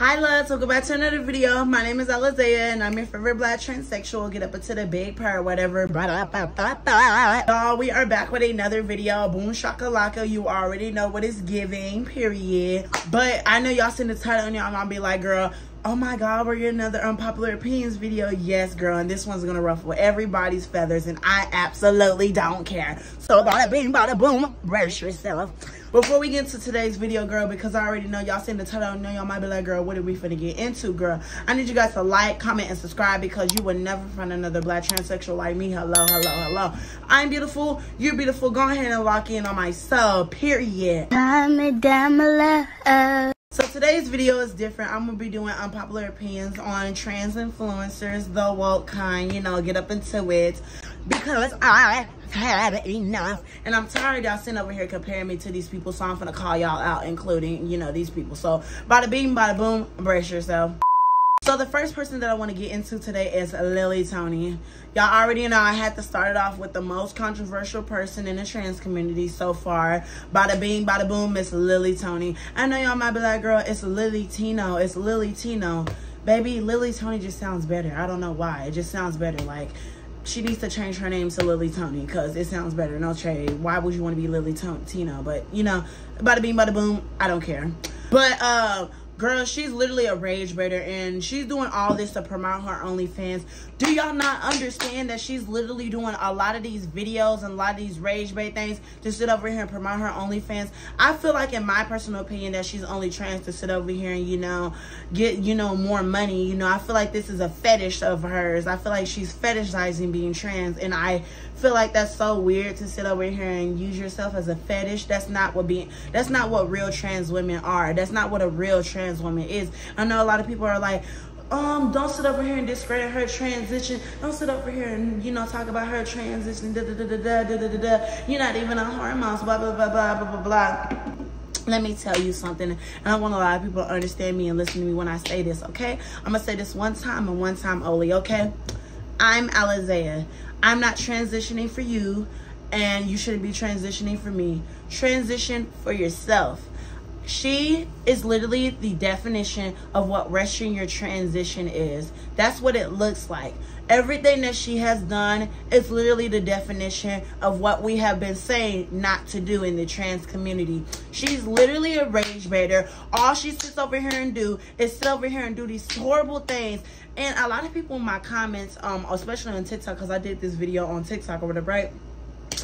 Hi loves, welcome back to another video. My name is Alizea and I'm your favorite black transsexual. Get up into the big part, whatever. Y'all, we are back with another video. Boom shakalaka. You already know what it's giving, period. But I know y'all seen the title and y'all gonna be like, girl, oh my god, we're getting another unpopular opinions video. Yes, girl, and this one's gonna ruffle everybody's feathers and I absolutely don't care. So bada bing, bada boom, brace yourself. Before we get into today's video, girl, because I already know y'all seen the title, I know y'all might be like, girl, what are we finna get into, girl? I need you guys to like, comment, and subscribe because you will never find another black transsexual like me. Hello, hello, hello. I'm beautiful, you're beautiful. Go ahead and lock in on my soul, period. So today's video is different. I'm gonna be doing unpopular opinions on trans influencers, the woke kind, you know, get up into it. Because I have enough. And I'm tired y'all sitting over here comparing me to these people, so I'm gonna call y'all out, including, you know, these people. So bada bing, bada boom, brace yourself. So the first person that I want to get into today is Lily Tony. Y'all already know I had to start it off with the most controversial person in the trans community so far. Bada bing, bada boom, Miss Lily Tony. I know y'all might be like, girl, it's Lily Tino. It's Lily Tino. Baby, Lily Tony just sounds better. I don't know why. It just sounds better. Like, she needs to change her name to Lily Tony because it sounds better. No trade. Why would you want to be Lily Tino? But, you know, bada bing, bada boom, I don't care. But, girl, she's literally a rage baiter and she's doing all this to promote her OnlyFans. Do y'all not understand that she's literally doing a lot of these videos and a lot of these rage bait things to sit over here and promote her OnlyFans? I feel like, in my personal opinion, that she's only trans to sit over here and, you know, get, you know, more money. You know, I feel like this is a fetish of hers. I feel like she's fetishizing being trans, and I feel like that's so weird to sit over here and use yourself as a fetish. That's not what real trans women are. That's not what a real trans woman is. I know a lot of people are like, don't sit over here and discredit her transition. Don't sit over here and, you know, talk about her transition. Da, da, da, da, da, da, da, da. You're not even on hormones. Blah, blah, blah, blah, blah, blah, blah. Let me tell you something, and I want a lot of people to understand me and listen to me when I say this, okay? I'm going to say this one time and one time only, okay? I'm Alizea. I'm not transitioning for you, and you shouldn't be transitioning for me. Transition for yourself. She is literally the definition of what rushing your transition is. That's what it looks like. Everything that she has done is literally the definition of what we have been saying not to do in the trans community. She's literally a rage baiter. All she sits over here and do is sit over here and do these horrible things. And a lot of people in my comments, especially on TikTok, because I did this video on TikTok or whatever, right?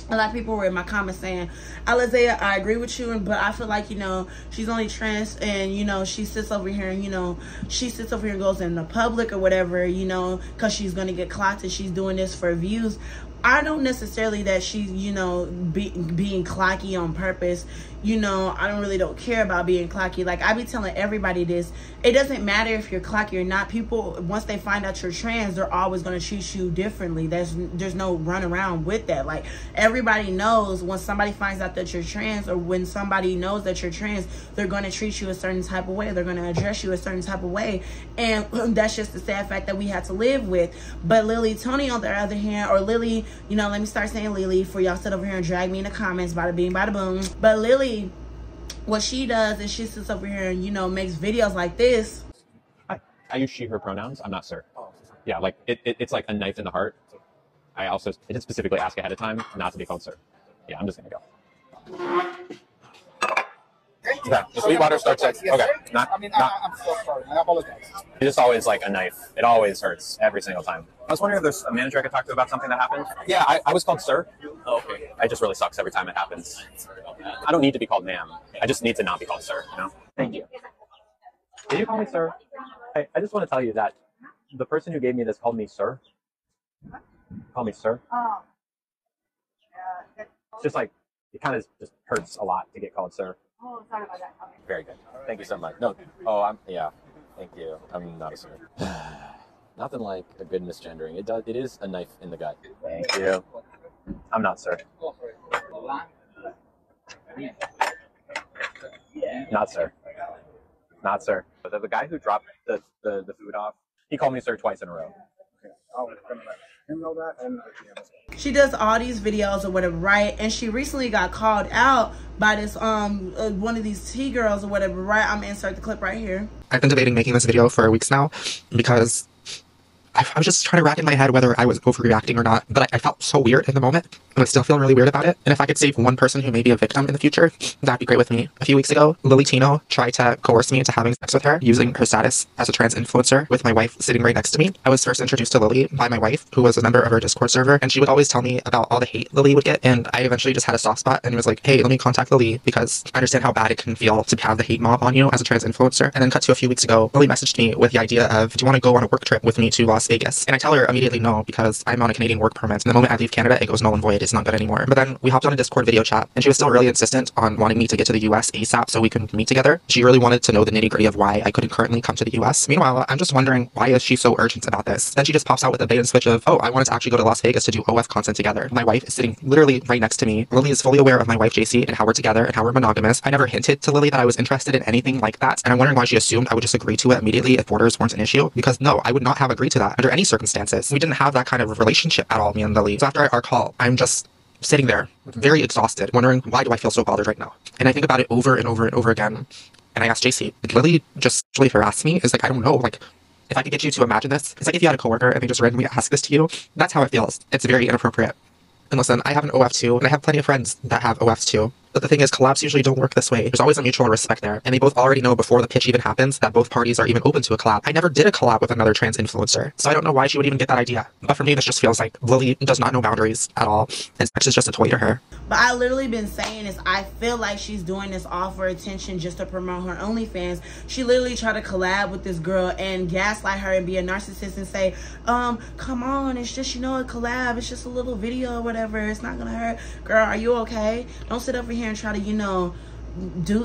A lot of people were in my comments saying, Alizea, I agree with you, but I feel like, you know, she's only trans and, you know, she sits over here and, you know, she sits over here and goes in the public or whatever, you know, because she's going to get clocked and she's doing this for views. I don't necessarily that she's, you know, being clocky on purpose. You know, I don't care about being clocky. Like, I be telling everybody this. It doesn't matter if you're clocky or not. People, once they find out you're trans, they're always going to treat you differently. There's no run around with that. Like, everybody knows when somebody finds out that you're trans, or when somebody knows that you're trans, they're going to treat you a certain type of way. They're going to address you a certain type of way. And that's just the sad fact that we have to live with. But Lily Tony, on the other hand, or Lily, you know, let me start saying Lily for y'all sit over here and drag me in the comments, bada bing, bada boom. But Lily, what she does is she sits over here and, you know, makes videos like this. I use she, her pronouns. I'm not sir. Yeah, like it's like a knife in the heart. It did specifically ask ahead of time not to be called sir. Yeah, I'm just gonna go. Yeah, the sweet water starts at, okay. I'm so sorry. I apologize. It's just always like a knife. It always hurts every single time. I was wondering if there's a manager I could talk to about something that happened. Yeah, I was called sir. Oh, okay. It just really sucks every time it happens. I don't need to be called ma'am. I just need to not be called sir, you know? Thank you. Can you call me sir? I just want to tell you that the person who gave me this called me sir. Call me sir. Oh. It's just like, it kind of just hurts a lot to get called sir. Oh, sorry about that. Okay. Very good. Thank you so much. No, yeah. Thank you. I'm not a sir. Nothing like a good misgendering. It is a knife in the gut. Thank you. I'm not sir. Not sir. Not sir. The guy who dropped the food off, he called me sir twice in a row. Okay. I'll let him know that. She does all these videos or whatever, right? And she recently got called out by this one of these T girls or whatever, right? I'm gonna insert the clip right here. I've been debating making this video for weeks now because I was just trying to rack in my head whether I was overreacting or not, but I felt so weird in the moment, and I still feel really weird about it. And if I could save one person who may be a victim in the future, that'd be great with me. A few weeks ago, Lily Tino tried to coerce me into having sex with her using her status as a trans influencer with my wife sitting right next to me. I was first introduced to Lily by my wife, who was a member of her Discord server, and she would always tell me about all the hate Lily would get, and I eventually just had a soft spot and was like, hey, let me contact Lily because I understand how bad it can feel to have the hate mob on you as a trans influencer. And then cut to a few weeks ago, Lily messaged me with the idea of, do you want to go on a work trip with me to Las Vegas? And I tell her immediately no, because I'm on a Canadian work permit, and the moment I leave Canada, it goes null and void. It's not good anymore. But then we hopped on a Discord video chat, and she was still really insistent on wanting me to get to the US ASAP so we could meet together. She really wanted to know the nitty-gritty of why I couldn't currently come to the US. Meanwhile, I'm just wondering, why is she so urgent about this? Then she just pops out with a bait and switch of, oh, I wanted to actually go to Las Vegas to do OF content together. My wife is sitting literally right next to me. Lily is fully aware of my wife JC and how we're together and how we're monogamous. I never hinted to Lily that I was interested in anything like that, and I'm wondering why she assumed I would just agree to it immediately if borders weren't an issue, because no, I would not have agreed to that under any circumstances. We didn't have that kind of relationship at all, me and Lily. So after our call, I'm just sitting there, very exhausted, wondering, why do I feel so bothered right now? And I think about it over and over and over again. And I asked JC, did Lily just actually harass me? It's like, I don't know, like, if I could get you to imagine this, it's like if you had a coworker and they just randomly ask this to you, that's how it feels. It's very inappropriate. And listen, I have an OF too, and I have plenty of friends that have OFs too. But the thing is, collabs usually don't work this way. There's always a mutual respect there, and they both already know before the pitch even happens that both parties are even open to a collab. I never did a collab with another trans influencer, so I don't know why she would even get that idea. But for me, this just feels like Lily does not know boundaries at all, and sex is just a toy to her. But I literally been saying this, I feel like she's doing this all for attention just to promote her OnlyFans. She literally tried to collab with this girl and gaslight her and be a narcissist and say, come on, it's just, you know, a collab, it's just a little video or whatever, it's not gonna hurt. Girl, are you okay? Don't sit over here and try to, you know,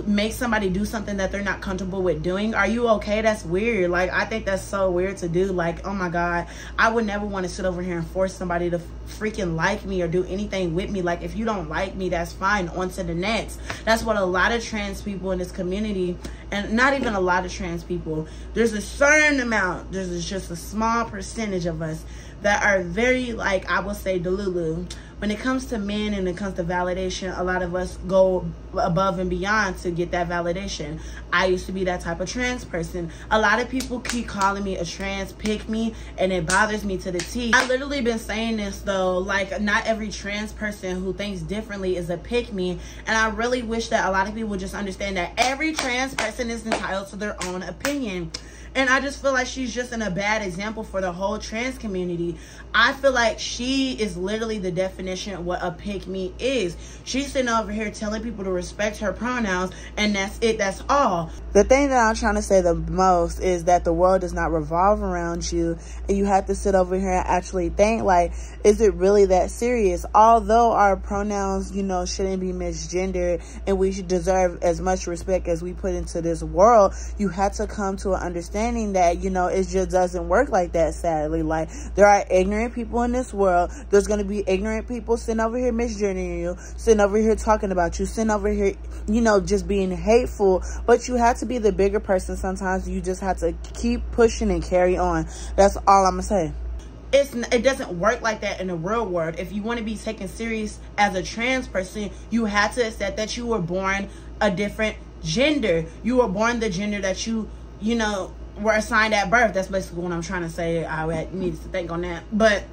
make somebody do something that they're not comfortable with doing. Are you okay? That's weird. Like, I think that's so weird to do. Like, oh my god, I would never want to sit over here and force somebody to freaking like me or do anything with me. Like, if you don't like me, that's fine, on to the next. That's what a lot of trans people in this community, and not even a lot of trans people, there's a certain amount, there's just a small percentage of us that are very, like, I would say, delulu. When it comes to men and it comes to validation, a lot of us go above and beyond to get that validation. I used to be that type of trans person. A lot of people keep calling me a trans pick me, and it bothers me to the T. I literally been saying this though, like, not every trans person who thinks differently is a pick me, and I really wish that a lot of people would just understand that every trans person is entitled to their own opinion. And I just feel like she's just a bad example for the whole trans community. I feel like she is literally the definition of what a pick me is. She's sitting over here telling people to respect her pronouns, and that's it, that's all. The thing that I'm trying to say the most is that the world does not revolve around you, and you have to sit over here and actually think, like, is it really that serious? Although our pronouns, you know, shouldn't be misgendered, and we should deserve as much respect as we put into this world, you have to come to an understanding that, you know, it just doesn't work like that, sadly. Like, there are ignorant people in this world. There's going to be ignorant people sitting over here misgendering you, sitting over here talking about you, sitting over here, you know, just being hateful. But you have to be the bigger person sometimes. You just have to keep pushing and carry on. That's all I'm going to say. It doesn't work like that in the real world. If you want to be taken serious as a trans person, you have to accept that you were born a different gender. You were born the gender that you know, were assigned at birth. That's basically what I'm trying to say. I need to think on that. But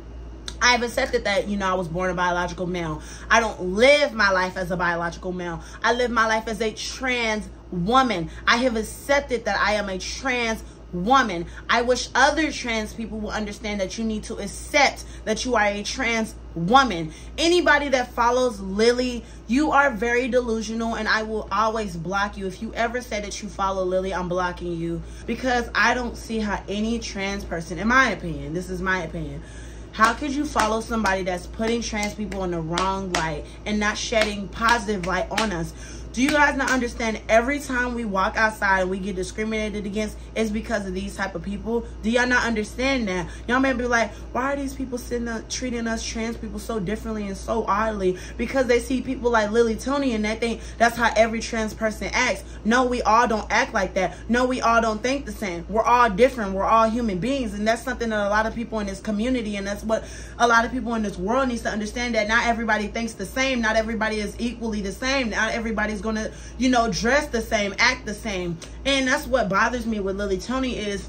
I've accepted that, you know, I was born a biological male. I don't live my life as a biological male. I live my life as a trans woman. I have accepted that I am a trans woman. I wish other trans people will understand that you need to accept that you are a trans woman. Anybody that follows Lily, you are very delusional, and I will always block you. If you ever say that you follow Lily, I'm blocking you, because I don't see how any trans person, in my opinion, this is my opinion, how could you follow somebody that's putting trans people in the wrong light and not shedding positive light on us? Do you guys not understand every time we walk outside and we get discriminated against, it's because of these type of people? Do y'all not understand that? Y'all may be like, why are these people sitting up treating us trans people so differently and so oddly? Because they see people like Lily Tony and they think that's how every trans person acts. No, we all don't act like that. No, we all don't think the same. We're all different. We're all human beings. And that's something that a lot of people in this community, and that's what a lot of people in this world needs to understand, that not everybody thinks the same. Not everybody is equally the same. Not everybody's gonna, you know, dress the same, act the same. And that's what bothers me with Lily Tony is,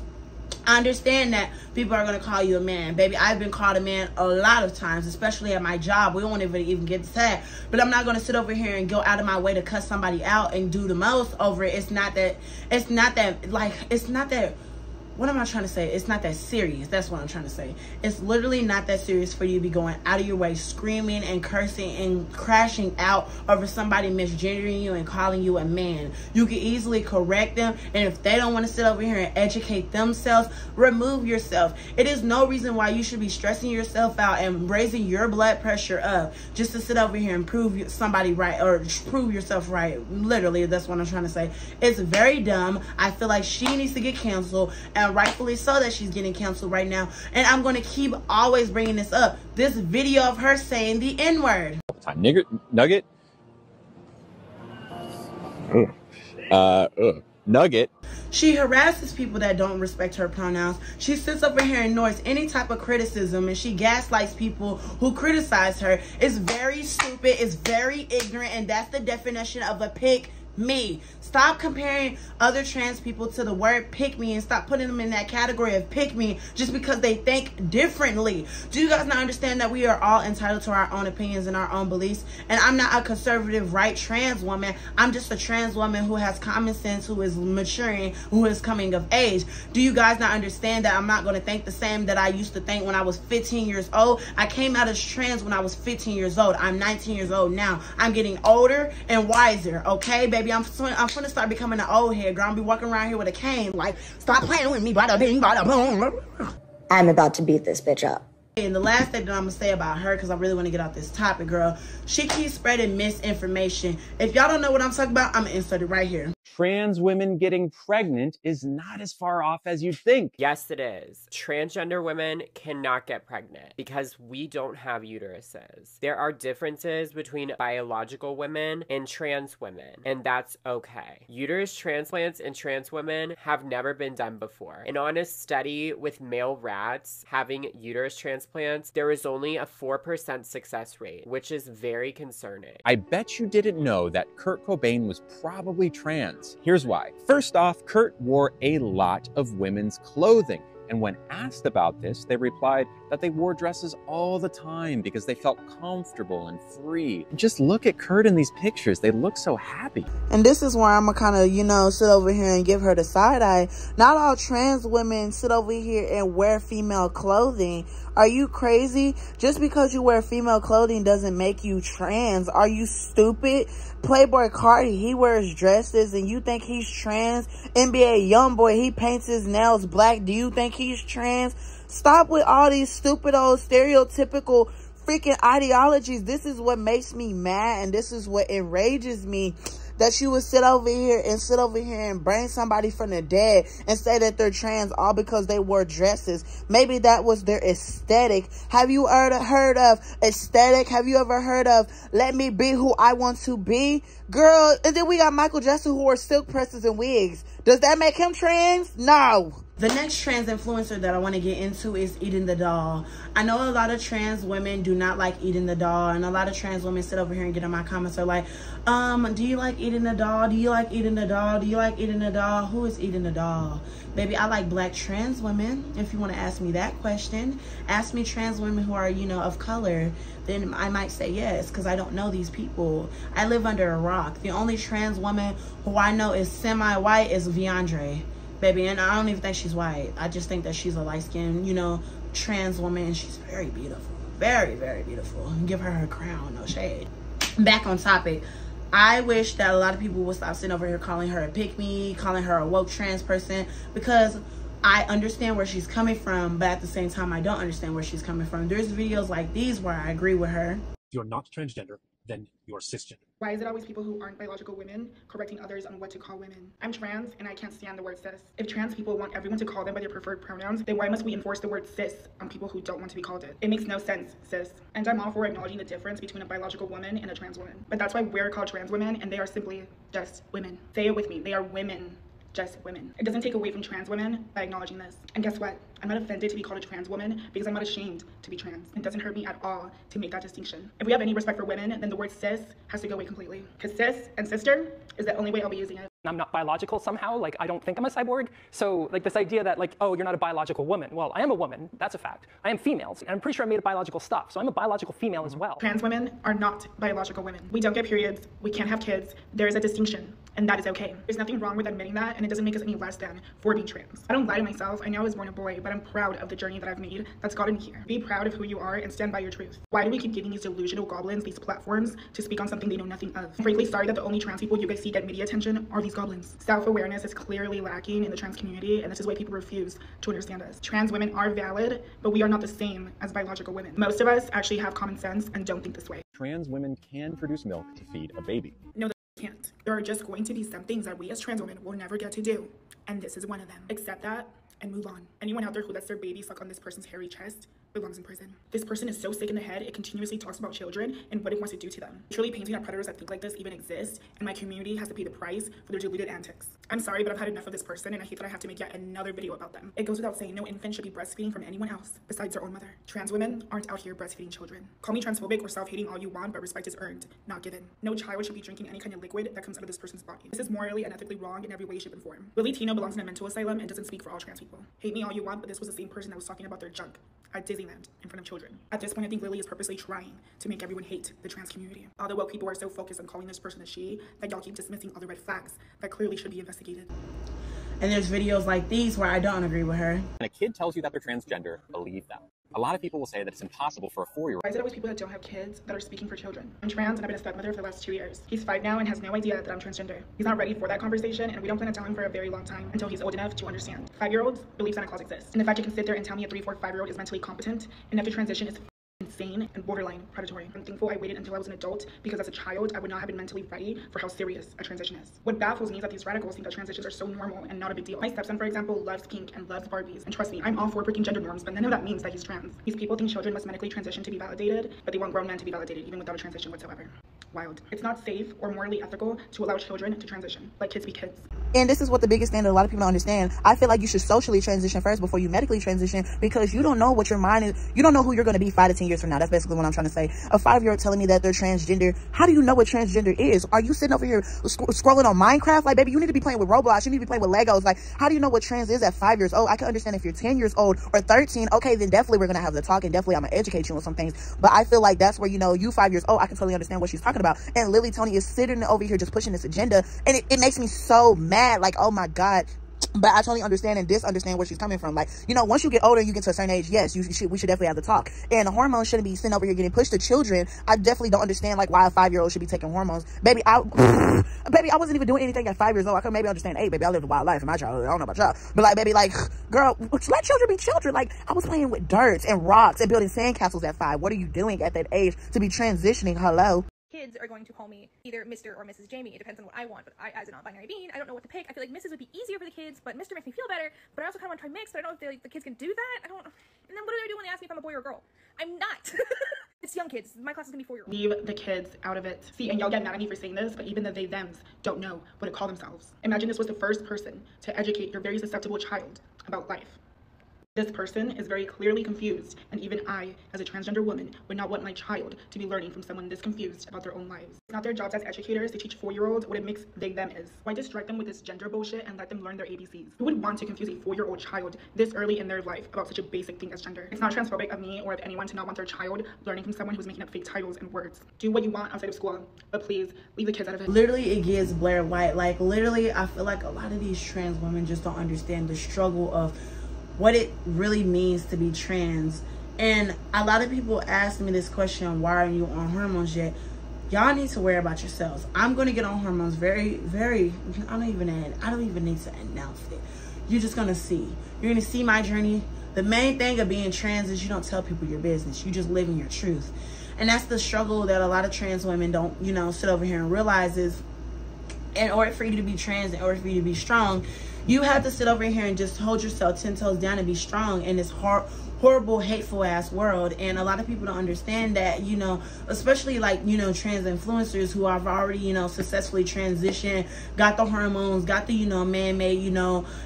I understand that people are going to call you a man. Baby, I've been called a man a lot of times, especially at my job. We won't even get to that. But I'm not going to sit over here and go out of my way to cuss somebody out and do the most over it. It's not that, what am I trying to say? It's not that serious. That's what I'm trying to say. It's literally not that serious for you to be going out of your way, screaming and cursing and crashing out over somebody misgendering you and calling you a man. You can easily correct them. And if they don't want to sit over here and educate themselves, remove yourself. It is no reason why you should be stressing yourself out and raising your blood pressure up just to sit over here and prove somebody right, or prove yourself right. Literally, that's what I'm trying to say. It's very dumb. I feel like she needs to get canceled. And rightfully so that she's getting canceled right now. And I'm going to keep always bringing this up. This video of her saying the N-word. Nugget. Nugget. She harasses people that don't respect her pronouns. She sits over here and ignores any type of criticism, and she gaslights people who criticize her. It's very stupid. It's very ignorant, and that's the definition of a pick me. Stop comparing other trans people to the word pick me, and stop putting them in that category of pick me just because they think differently. Do you guys not understand that we are all entitled to our own opinions and our own beliefs? And I'm not a conservative right trans woman. I'm just a trans woman who has common sense, who is maturing, who is coming of age. Do you guys not understand that I'm not going to think the same that I used to think when I was 15 years old? I came out as trans when I was 15 years old. I'm 19 years old now. I'm getting older and wiser, okay, baby? I'm gonna start becoming an old head, girl. I'm be walking around here with a cane, like, stop playing with me, bada bing, bada boom. I'm about to beat this bitch up. And the last thing that I'm gonna say about her, because I really want to get off this topic, girl, she keeps spreading misinformation. If y'all don't know what I'm talking about, I'm gonna insert it right here. Trans women getting pregnant is not as far off as you'd think. Yes, it is. Transgender women cannot get pregnant because we don't have uteruses. There are differences between biological women and trans women, and that's okay. Uterus transplants in trans women have never been done before. An honest study with male rats having uterus transplants, there was only a 4% success rate, which is very concerning. I bet you didn't know that Kurt Cobain was probably trans. Here's why. First off, Kurt wore a lot of women's clothing. And when asked about this, they replied that they wore dresses all the time because they felt comfortable and free. Just look at Kurt in these pictures. They look so happy. And this is where I'm gonna kind of, you know, sit over here and give her the side eye. Not all trans women sit over here and wear female clothing. Are you crazy? Just because you wear female clothing doesn't make you trans. Are you stupid? Playboy Cardi, he wears dresses and you think he's trans? NBA Youngboy, he paints his nails black. Do you think he's trans? Stop with all these stupid old stereotypical freaking ideologies. This is what makes me mad, and this is what enrages me. That you would sit over here and bring somebody from the dead and say that they're trans all because they wore dresses. Maybe that was their aesthetic. Have you ever heard of aesthetic? Have you ever heard of let me be who I want to be? Girl, and then we got Michael Jackson who wore silk presses and wigs. Does that make him trans? No. The next trans influencer that I want to get into is Eating the Doll. I know a lot of trans women do not like Eating the Doll, and a lot of trans women sit over here and get in my comments are like, do you like Eating the Doll? Do you like Eating the Doll? Do you like Eating the Doll? Who is Eating the Doll? Baby, I like black trans women. If you want to ask me that question, ask me trans women who are, you know, of color, then I might say yes, because I don't know these people. I live under a rock. The only trans woman who I know is semi-white is Viandre. Baby, and I don't even think she's white. I just think that she's a light-skinned, you know, trans woman, and she's very beautiful. Very, very beautiful. Give her her crown, no shade. Back on topic. I wish that a lot of people would stop sitting over here calling her a pick-me, calling her a woke trans person, because I understand where she's coming from, but at the same time, I don't understand where she's coming from. There's videos like these where I agree with her. If you're not transgender, then you're cisgender. Why is it always people who aren't biological women correcting others on what to call women? I'm trans and I can't stand the word cis. If trans people want everyone to call them by their preferred pronouns, then why must we enforce the word cis on people who don't want to be called it? It makes no sense, cis. And I'm all for acknowledging the difference between a biological woman and a trans woman. But that's why we're called trans women and they are simply just women. Say it with me, they are women. Just women. It doesn't take away from trans women by acknowledging this. And guess what? I'm not offended to be called a trans woman because I'm not ashamed to be trans. It doesn't hurt me at all to make that distinction. If we have any respect for women, then the word cis has to go away completely. Because cis and sister is the only way I'll be using it. I'm not biological somehow, like I don't think I'm a cyborg. So like this idea that like, oh, you're not a biological woman. Well, I am a woman, that's a fact. I am female, and I'm pretty sure I made a biological stuff. So I'm a biological female as well. Trans women are not biological women. We don't get periods, we can't have kids. There is a distinction. And that is okay. There's nothing wrong with admitting that, and it doesn't make us any less than for being trans. I don't lie to myself. I know I was born a boy, but I'm proud of the journey that I've made that's gotten me here. Be proud of who you are and stand by your truth. Why do we keep giving these delusional goblins these platforms to speak on something they know nothing of? I'm frankly sorry that the only trans people you guys see get media attention are these goblins. Self-awareness is clearly lacking in the trans community, and this is why people refuse to understand us. Trans women are valid, but we are not the same as biological women. Most of us actually have common sense and don't think this way. Trans women can produce milk to feed a baby. No, can't. There are just going to be some things that we as trans women will never get to do, and this is one of them. Accept that and move on. Anyone out there who lets their baby suck on this person's hairy chest belongs in prison. This person is so sick in the head, it continuously talks about children and what it wants to do to them. Truly painting that predators that think like this even exist, and my community has to pay the price for their deluded antics. I'm sorry, but I've had enough of this person, and I hate that I have to make yet another video about them. It goes without saying, no infant should be breastfeeding from anyone else besides their own mother. Trans women aren't out here breastfeeding children. Call me transphobic or self-hating all you want, but respect is earned, not given. No child should be drinking any kind of liquid that comes out of this person's body. This is morally and ethically wrong in every way, shape, and form. Lily Tino belongs in a mental asylum and doesn't speak for all trans people. Hate me all you want, but this was the same person that was talking about their junk at Disneyland in front of children. At this point, I think Lily is purposely trying to make everyone hate the trans community. All the woke people are so focused on calling this person a she that y'all keep dismissing all the red flags that clearly should be investigated. And there's videos like these where I don't agree with her. When a kid tells you that they're transgender, believe them. A lot of people will say that it's impossible for a 4-year-old. Why is it always people that don't have kids that are speaking for children? I'm trans and I've been a stepmother for the last 2 years. He's 5 now and has no idea that I'm transgender. He's not ready for that conversation, and we don't plan to tell him for a very long time until he's old enough to understand. 5-year-olds believe Santa Claus exists. And the fact you can sit there and tell me a 3, 4, 5-year-old is mentally competent enough to transition is insane and borderline predatory. I'm thankful I waited until I was an adult, because as a child, I would not have been mentally ready for how serious a transition is. What baffles me is that these radicals think that transitions are so normal and not a big deal. My stepson, for example, loves pink and loves Barbies. And trust me, I'm all for breaking gender norms, but none of that means that he's trans. These people think children must medically transition to be validated, but they want grown men to be validated even without a transition whatsoever. Wild. It's not safe or morally ethical to allow children to transition. Let kids be kids. And this is what the biggest thing that a lot of people don't understand. I feel like you should socially transition first before you medically transition, because you don't know what your mind is. You don't know who you're going to be 5 to 10 years from now. That's basically what I'm trying to say. A 5-year-old telling me that they're transgender. How do you know what transgender is? Are you sitting over here scrolling on Minecraft? Like, baby, you need to be playing with Roblox. You need to be playing with Legos. Like, how do you know what trans is at 5 years old? I can understand if you're 10 years old or 13. Okay, then definitely we're going to have the talk, and definitely I'm going to educate you on some things. But I feel like that's where, you know, you 5 years old, I can totally understand what she's talking about. And Lily Tony is sitting over here just pushing this agenda, and it makes me so mad. Like, oh my God. But I totally understand and disunderstand where she's coming from. Like, you know, once you get older, you get to a certain age, yes, we should definitely have the talk. And the hormones shouldn't be sitting over here getting pushed to children. I definitely don't understand, like, why a 5-year-old should be taking hormones. Baby, I wasn't even doing anything at 5 years old. I could maybe understand, hey, baby, I lived a wild life in my childhood. I don't know about y'all. But, like, baby, like, girl, let children be children. Like, I was playing with dirt and rocks and building sandcastles at 5. What are you doing at that age to be transitioning? Hello? Kids are going to call me either Mr. or Mrs. Jamie. It depends on what I want, but I, as a non-binary being, I don't know what to pick. I feel like Mrs. would be easier for the kids, but Mr. makes me feel better, but I also kind of want to try mix, but I don't know if the kids can do that. I don't. And then what do I do when they ask me if I'm a boy or a girl? I'm not. It's young kids. My class is going to be 4-year-olds. Leave the kids out of it. See, and y'all get mad at me for saying this, but even the they-thems don't know what to call themselves. Imagine this was the first person to educate your very susceptible child about life. This person is very clearly confused, and even I, as a transgender woman, would not want my child to be learning from someone this confused about their own lives. It's not their jobs as educators to teach 4-year-olds what it makes they-them is. Why distract them with this gender bullshit and let them learn their ABCs? Who would want to confuse a 4-year-old child this early in their life about such a basic thing as gender? It's not transphobic of me or of anyone to not want their child learning from someone who's making up fake titles and words. Do what you want outside of school, but please leave the kids out of it. Literally, it gives Blair White. Like, literally, I feel like a lot of these trans women just don't understand the struggle of what it really means to be trans. And a lot of people ask me this question, why are you on hormones yet? Y'all need to worry about yourselves. I'm going to get on hormones very I don't even need to announce it. You're just going to see. You're going to see my journey. The main thing of being trans is you don't tell people your business. You just live in your truth. And that's the struggle that a lot of trans women don't, you know, sit over here and realize is, in order for you to be trans, in order for you to be strong, you have to sit over here and just hold yourself 10 toes down and be strong in this horrible, hateful ass world. And a lot of people don't understand that, you know, especially like, you know, trans influencers who have already, you know, successfully transitioned, got the hormones, got the, you know, man-made,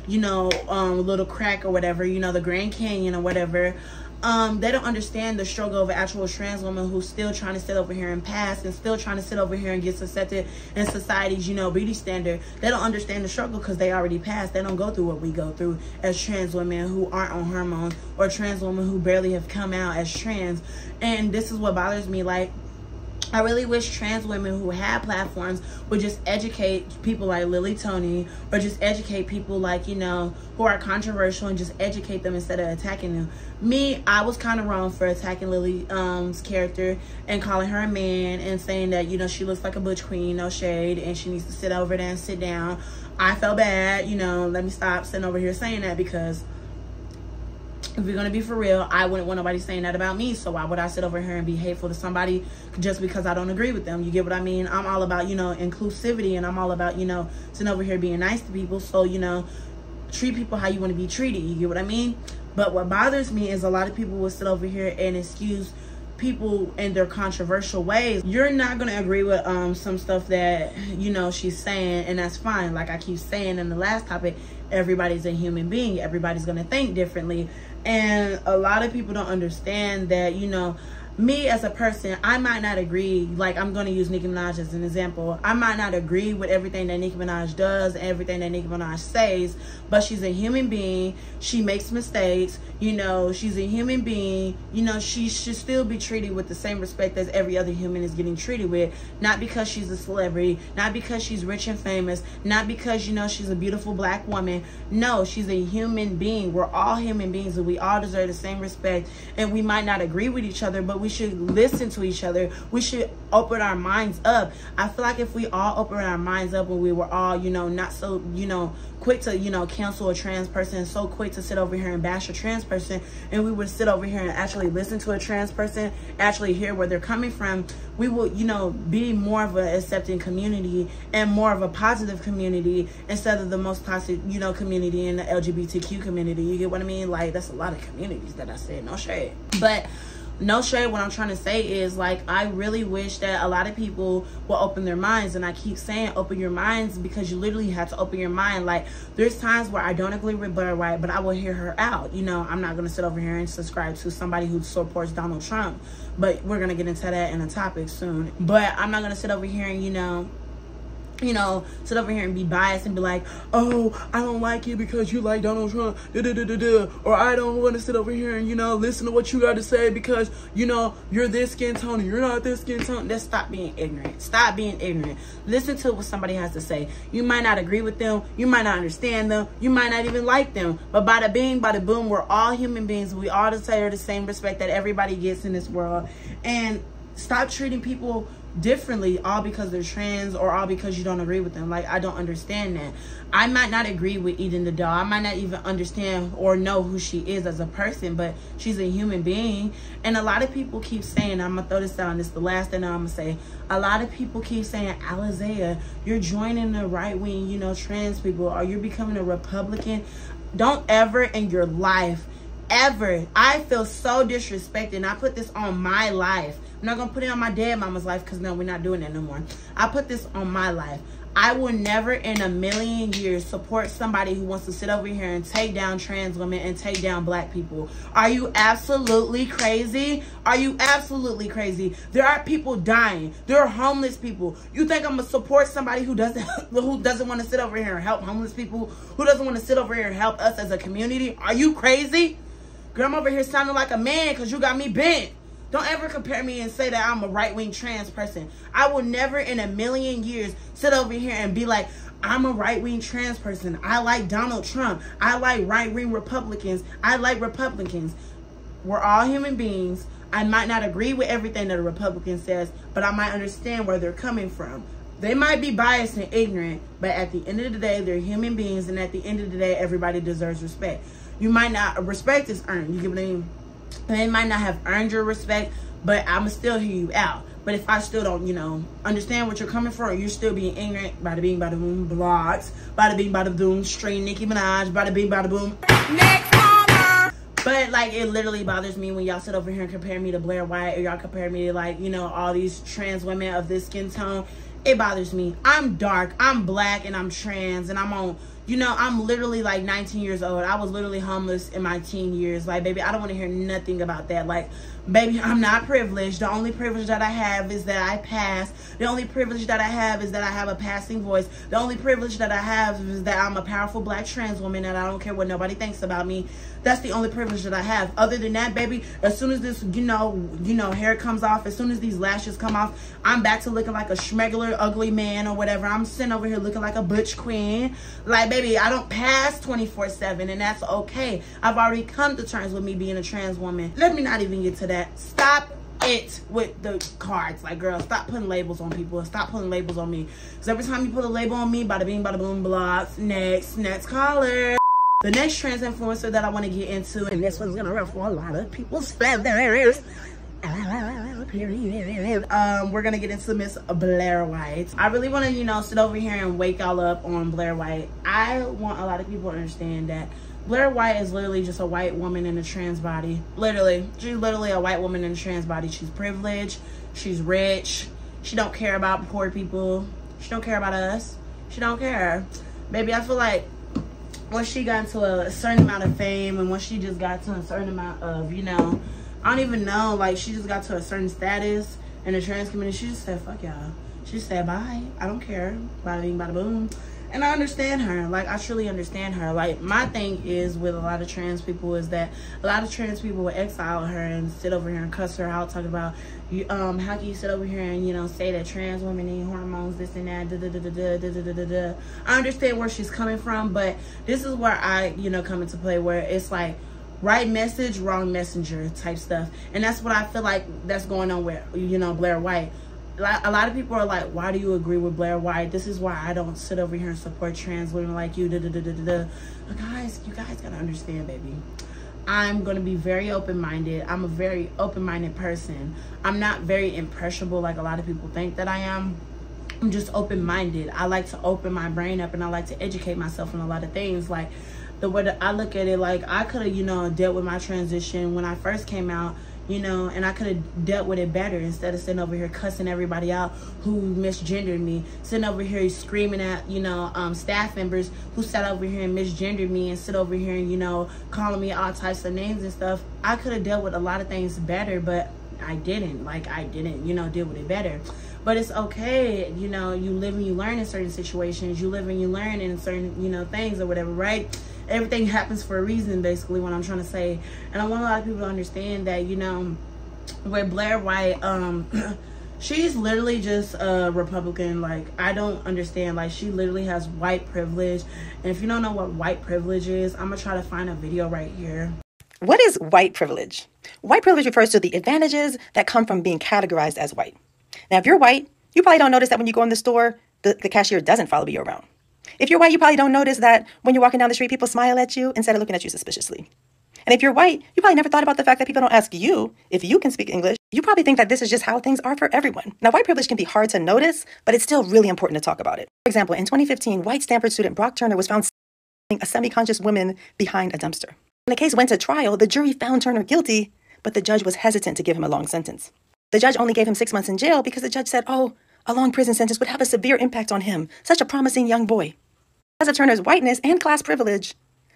little crack or whatever, you know, the Grand Canyon or whatever. They don't understand the struggle of an actual trans woman who's still trying to sit over here and pass, and still trying to sit over here and get accepted in society's, you know, beauty standard. They don't understand the struggle because they already passed. They don't go through what we go through as trans women who aren't on hormones, or trans women who barely have come out as trans. And this is what bothers me. Like, I really wish trans women who have platforms would just educate people like Lily Tony, or just educate people like, you know, who are controversial, and just educate them instead of attacking them. Me, I was kind of wrong for attacking Lily's character and calling her a man and saying that, you know, she looks like a butch queen, no shade, and she needs to sit over there and sit down. I felt bad, you know, let me stop sitting over here saying that, because if we're gonna be for real, I wouldn't want nobody saying that about me. So why would I sit over here and be hateful to somebody just because I don't agree with them? You get what I mean? I'm all about, you know, inclusivity, and I'm all about, you know, sitting over here being nice to people. So, you know, treat people how you want to be treated. You get what I mean? But what bothers me is a lot of people will sit over here and excuse people in their controversial ways. You're not gonna agree with some stuff that, you know, she's saying, and that's fine. Like I keep saying in the last topic, everybody's a human being. Everybody's gonna think differently. And a lot of people don't understand that, you know, me as a person, I might not agree. Like, I'm going to use Nicki Minaj as an example. I might not agree with everything that Nicki Minaj does and everything that Nicki Minaj says, but she's a human being. She makes mistakes. You know, she's a human being. You know, she should still be treated with the same respect as every other human is getting treated with. Not because she's a celebrity, not because she's rich and famous, not because, you know, she's a beautiful black woman. No, she's a human being. We're all human beings, and we all deserve the same respect. And we might not agree with each other, but we should listen to each other. We should open our minds up. I feel like if we all open our minds up, and we were all, you know, not so, you know, quick to, you know, cancel a trans person, so quick to sit over here and bash a trans person, and we would sit over here and actually listen to a trans person, actually hear where they're coming from, we will, you know, be more of an accepting community and more of a positive community instead of the most toxic, you know, community in the LGBTQ community. You get what I mean? Like, that's a lot of communities that I said, no shade. But no shade, what I'm trying to say is, like, I really wish that a lot of people will open their minds. And I keep saying open your minds, because you literally have to open your mind. Like, there's times where I don't agree with Blair White, but I will hear her out. You know, I'm not going to sit over here and subscribe to somebody who supports Donald Trump, but we're going to get into that in a topic soon. But I'm not going to sit over here and, you know, sit over here and be biased and be like, oh, I don't like you because you like Donald Trump, or I don't want to sit over here and, you know, listen to what you got to say because, you know, you're this skin tone and you're not this skin tone. Let's stop being ignorant. Stop being ignorant. Listen to what somebody has to say. You might not agree with them. You might not understand them. You might not even like them. But bada bing, bada boom, we're all human beings. We all deserve the same respect that everybody gets in this world. And stop treating people differently all because they're trans, or all because you don't agree with them. Like, I don't understand that. I might not agree with Eden the doll. I might not even understand or know who she is as a person, but she's a human being. And a lot of people keep saying, I'm gonna throw this out, and it's the last thing I'm gonna say. A lot of people keep saying, Alizea, you're joining the right wing, you know, trans people, or you're becoming a Republican. Don't ever in your life ever. I feel so disrespected, and I put this on my life. I'm not gonna put it on my dead mama's life, because no, we're not doing that no more. I put this on my life. I will never in a million years support somebody who wants to sit over here and take down trans women and take down black people. Are you absolutely crazy? Are you absolutely crazy? There are people dying. There are homeless people. You think I'm gonna support somebody who doesn't want to sit over here and help homeless people, who doesn't want to sit over here and help us as a community? Are you crazy? Girl, I'm over here sounding like a man because you got me bent. Don't ever compare me and say that I'm a right-wing trans person. I will never in a million years sit over here and be like, I'm a right-wing trans person. I like Donald Trump. I like right-wing Republicans. I like Republicans. We're all human beings. I might not agree with everything that a Republican says, but I might understand where they're coming from. They might be biased and ignorant, but at the end of the day, they're human beings, and at the end of the day, everybody deserves respect. You might not, respect is earned, you get what I mean? They might not have earned your respect, but I'ma still hear you out. But if I still don't, you know, understand what you're coming for, or you're still being ignorant, bada bing, bada boom, blocks, bada bing, bada boom, straight Nicki Minaj, bada bing, bada boom, next mama. But like, it literally bothers me when y'all sit over here and compare me to Blair White, or y'all compare me to, like, you know, all these trans women of this skin tone. It bothers me. I'm dark, I'm black, and I'm trans, and I'm on, you know, I'm literally like 19 years old. I was literally homeless in my teen years. Like, baby, I don't want to hear nothing about that. Like, baby, I'm not privileged. The only privilege that I have is that I pass. The only privilege that I have is that I have a passing voice. The only privilege that I have is that I'm a powerful black trans woman and I don't care what nobody thinks about me. That's the only privilege that I have. Other than that, baby, as soon as this, you know, hair comes off, as soon as these lashes come off, I'm back to looking like a schmegular, ugly man or whatever. I'm sitting over here looking like a butch queen. Like, baby, I don't pass 24/7, and that's okay. I've already come to terms with me being a trans woman. Let me not even get to that. Stop it with the cards. Like, girl, stop putting labels on people. Stop putting labels on me. Because every time you put a label on me, bada bing, bada boom, blocks. Next caller. The next trans influencer that I want to get into, and this one's gonna ruffle a lot of people's feathers. We're gonna get into Miss Blair White. I really want to, you know, sit over here and wake y'all up on Blair White. I want a lot of people to understand that Blair White is literally just a white woman in a trans body. Literally, she's literally a white woman in a trans body. She's privileged, she's rich, she don't care about poor people, she don't care about us, she don't care. Baby, I feel like once she got into a certain amount of fame, and once she just got to a certain amount of, you know, I don't even know, like, she just got to a certain status in the trans community, she just said, fuck y'all. She said, bye, I don't care, bada bing, bada boom. And I understand her. Like, I truly understand her. Like, my thing is with a lot of trans people is that a lot of trans people will exile her and sit over here and cuss her out, talking about, how can you sit over here and, you know, say that trans women need hormones, this and that, da-da-da-da-da-da-da-da-da. I understand where she's coming from, but this is where I, you know, come into play, where it's like, right message, wrong messenger type stuff. And that's what I feel like that's going on with, you know, Blair White. A lot of people are like, why do you agree with Blair White? This is why I don't sit over here and support trans women like you. But guys, you guys gotta understand, baby. I'm gonna be very open-minded. I'm a very open-minded person. I'm not very impressionable like a lot of people think that I am. I'm just open-minded. I like to open my brain up, and I like to educate myself on a lot of things. Like, the way that I look at it, like, I could have, you know, dealt with my transition when I first came out, you know, and I could have dealt with it better instead of sitting over here cussing everybody out who misgendered me, sitting over here screaming at, you know, staff members who sat over here and misgendered me, and sit over here and, you know, calling me all types of names and stuff. I could have dealt with a lot of things better, but I didn't. Like, I didn't, you know, deal with it better. But it's okay, you know, you live and you learn in certain situations. You live and you learn in certain, you know, things or whatever, right? Everything happens for a reason, basically, what I'm trying to say. And I want a lot of people to understand that, you know, with Blair White, she's literally just a Republican. Like, I don't understand. Like, she literally has white privilege. And if you don't know what white privilege is, I'm going to try to find a video right here. What is white privilege? White privilege refers to the advantages that come from being categorized as white. Now, if you're white, you probably don't notice that when you go in the store, the cashier doesn't follow you around. If you're white, you probably don't notice that when you're walking down the street, people smile at you instead of looking at you suspiciously. And if you're white, you probably never thought about the fact that people don't ask you if you can speak English. You probably think that this is just how things are for everyone. Now, white privilege can be hard to notice, but it's still really important to talk about it. For example, in 2015, white Stanford student Brock Turner was found a semi-conscious woman behind a dumpster. When the case went to trial, the jury found Turner guilty, but the judge was hesitant to give him a long sentence. The judge only gave him 6 months in jail because the judge said, oh, a long prison sentence would have a severe impact on him, such a promising young boy. Because of Turner's whiteness and class privilege,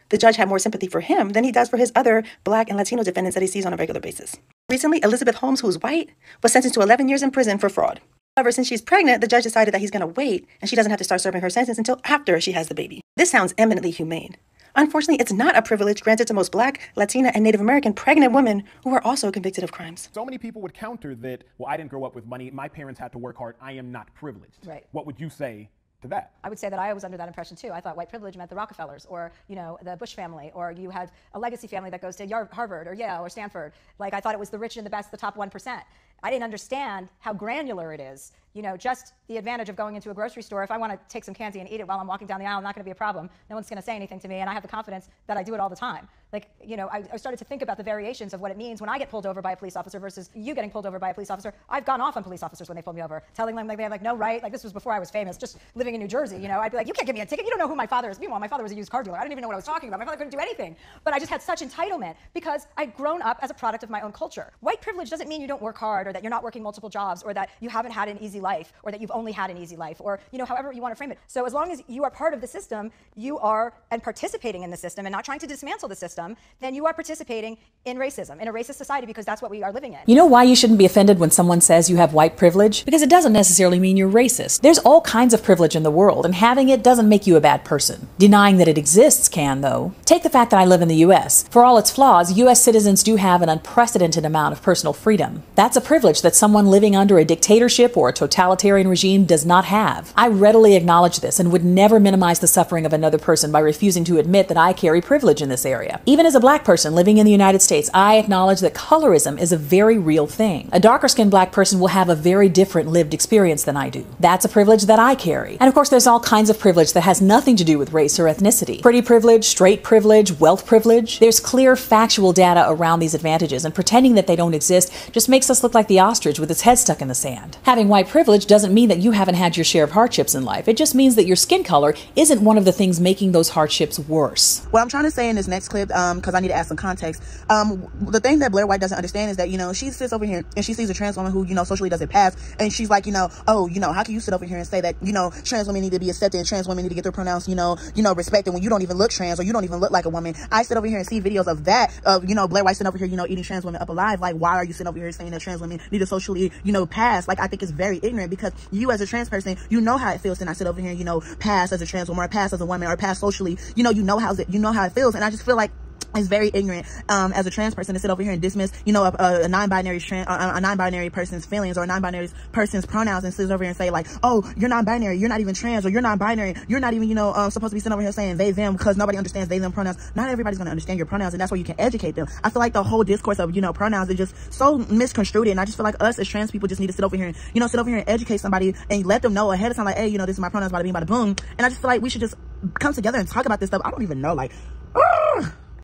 the judge had more sympathy for him than he does for his other Black and Latino defendants that he sees on a regular basis. Recently, Elizabeth Holmes, who's white, was sentenced to 11 years in prison for fraud. However, since she's pregnant, the judge decided that he's going to wait, and she doesn't have to start serving her sentence until after she has the baby. This sounds eminently humane. Unfortunately, it's not a privilege granted to most Black, Latina, and Native American pregnant women who are also convicted of crimes. So many people would counter that, well, I didn't grow up with money. My parents had to work hard. I am not privileged. Right. What would you say to that? I would say that I was under that impression too. I thought white privilege meant the Rockefellers, or, you know, the Bush family, or you had a legacy family that goes to Harvard or Yale or Stanford. Like, I thought it was the rich and the best, the top 1%. I didn't understand how granular it is. You know, just the advantage of going into a grocery store. If I want to take some candy and eat it while I'm walking down the aisle, not going to be a problem. No one's going to say anything to me, and I have the confidence that I do it all the time. Like, you know, I started to think about the variations of what it means when I get pulled over by a police officer versus you getting pulled over by a police officer. I've gone off on police officers when they pulled me over, telling them like they have like no right. Like, this was before I was famous, just living in New Jersey. You know, I'd be like, you can't give me a ticket. You don't know who my father is. Meanwhile, my father was a used car dealer. I didn't even know what I was talking about. My father couldn't do anything. But I just had such entitlement because I'd grown up as a product of my own culture. White privilege doesn't mean you don't work hard or that you're not working multiple jobs or that you haven't had an easy life or that you've only had an easy life or, you know, however you want to frame it. So as long as you are part of the system, you are and participating in the system and not trying to dismantle the system, then you are participating in racism, in a racist society, because that's what we are living in. You know why you shouldn't be offended when someone says you have white privilege? Because it doesn't necessarily mean you're racist. There's all kinds of privilege in the world, and having it doesn't make you a bad person. Denying that it exists can, though. Take the fact that I live in the U.S. For all its flaws, U.S. citizens do have an unprecedented amount of personal freedom. That's a privilege that someone living under a dictatorship or a totalitarian regime does not have. I readily acknowledge this and would never minimize the suffering of another person by refusing to admit that I carry privilege in this area. Even as a black person living in the United States, I acknowledge that colorism is a very real thing. A darker-skinned black person will have a very different lived experience than I do. That's a privilege that I carry. And of course, there's all kinds of privilege that has nothing to do with race or ethnicity. Pretty privilege, straight privilege, wealth privilege. There's clear factual data around these advantages, and pretending that they don't exist just makes us look like the ostrich with its head stuck in the sand. Having white privilege doesn't mean that you haven't had your share of hardships in life. It just means that your skin color isn't one of the things making those hardships worse. What I'm trying to say in this next clip, because I need to add some context, the thing that Blair White doesn't understand is that, you know, she sits over here and she sees a trans woman who, you know, socially doesn't pass, and she's like, you know, oh, you know, how can you sit over here and say that, you know, trans women need to be accepted and trans women need to get their pronouns, you know, respected when you don't even look trans or you don't even look like a woman. I sit over here and see videos of that, you know, Blair White sitting over here, you know, eating trans women up alive. Like, why are you sitting over here saying that trans women need to socially, you know, pass? Like, I think it's very ignorant, because you as a trans person, you know how it feels to not sit over here, you know, pass as a trans woman or pass as a woman or pass socially, you know how it feels. And I just feel like it's very ignorant as a trans person to sit over here and dismiss, you know, a non-binary person's feelings or a non-binary person's pronouns, and sit over here and say like, oh, you're non-binary, you're not even trans, or you're non-binary, you're not even, you know, supposed to be sitting over here saying they, them, because nobody understands they, them pronouns. Not everybody's going to understand your pronouns, and that's where you can educate them. I feel like the whole discourse of, you know, pronouns is just so misconstrued, and I just feel like us as trans people just need to sit over here and, you know, and educate somebody and let them know ahead of time, like, hey, you know, this is my pronouns, bada bing, bada boom. And I just feel like we should just come together and talk about this stuff. I don't even know, like,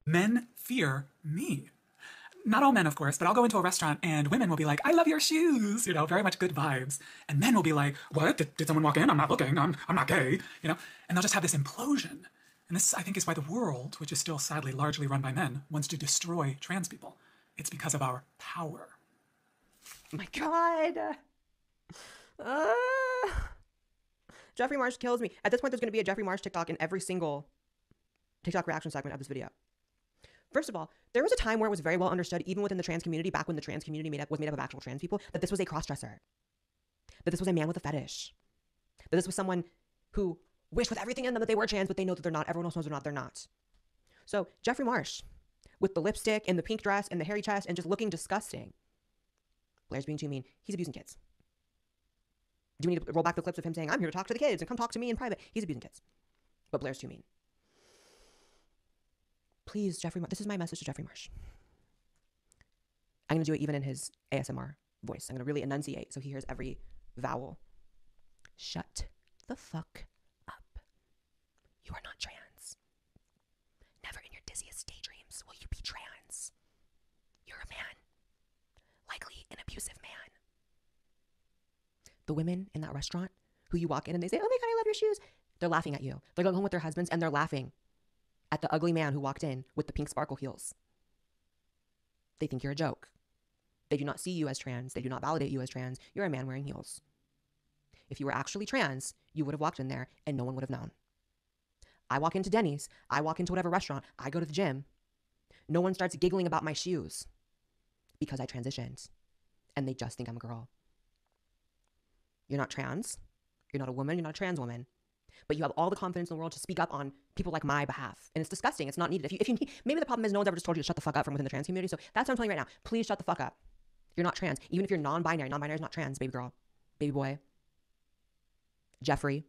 men fear me. Not all men, of course, but I'll go into a restaurant and women will be like, I love your shoes, you know, very much good vibes. And men will be like, what? Did someone walk in? I'm not looking. I'm not gay, you know? And they'll just have this implosion. And this, I think, is why the world, which is still sadly largely run by men, wants to destroy trans people. It's because of our power. Oh my God. Jeffrey Marsh kills me. At this point, there's going to be a Jeffrey Marsh TikTok in every single TikTok reaction segment of this video. First of all, there was a time where it was very well understood, even within the trans community, back when the trans community was made up of actual trans people, that this was a crossdresser, that this was a man with a fetish, that this was someone who wished with everything in them that they were trans, but they know that they're not. Everyone else knows they're not. So Jeffrey Marsh, with the lipstick and the pink dress and the hairy chest and just looking disgusting. Blair's being too mean. He's abusing kids. Do we need to roll back the clips of him saying, I'm here to talk to the kids and come talk to me in private? He's abusing kids. But Blair's too mean. Please, Jeffrey Marsh. This is my message to Jeffrey Marsh. I'm going to do it even in his ASMR voice. I'm going to really enunciate so he hears every vowel. Shut the fuck up. You are not trans. Never in your dizziest daydreams will you be trans. You're a man. Likely an abusive man. The women in that restaurant who you walk in and they say, oh my God, I love your shoes. They're laughing at you. They're going home with their husbands and they're laughing at the ugly man who walked in with the pink sparkle heels. They think you're a joke. They do not see you as trans. They do not validate you as trans. You're a man wearing heels. If you were actually trans, you would have walked in there and no one would have known. I walk into Denny's. I walk into whatever restaurant. I go to the gym. No one starts giggling about my shoes because I transitioned and they just think I'm a girl. You're not trans. You're not a woman. You're not a trans woman. But you have all the confidence in the world to speak up on people like my behalf. And it's disgusting. It's not needed. If you need, maybe the problem is no one's ever just told you to shut the fuck up from within the trans community. So that's what I'm telling you right now. Please shut the fuck up. You're not trans. Even if you're non-binary. Non-binary is not trans, baby girl. Baby boy. Jeffrey.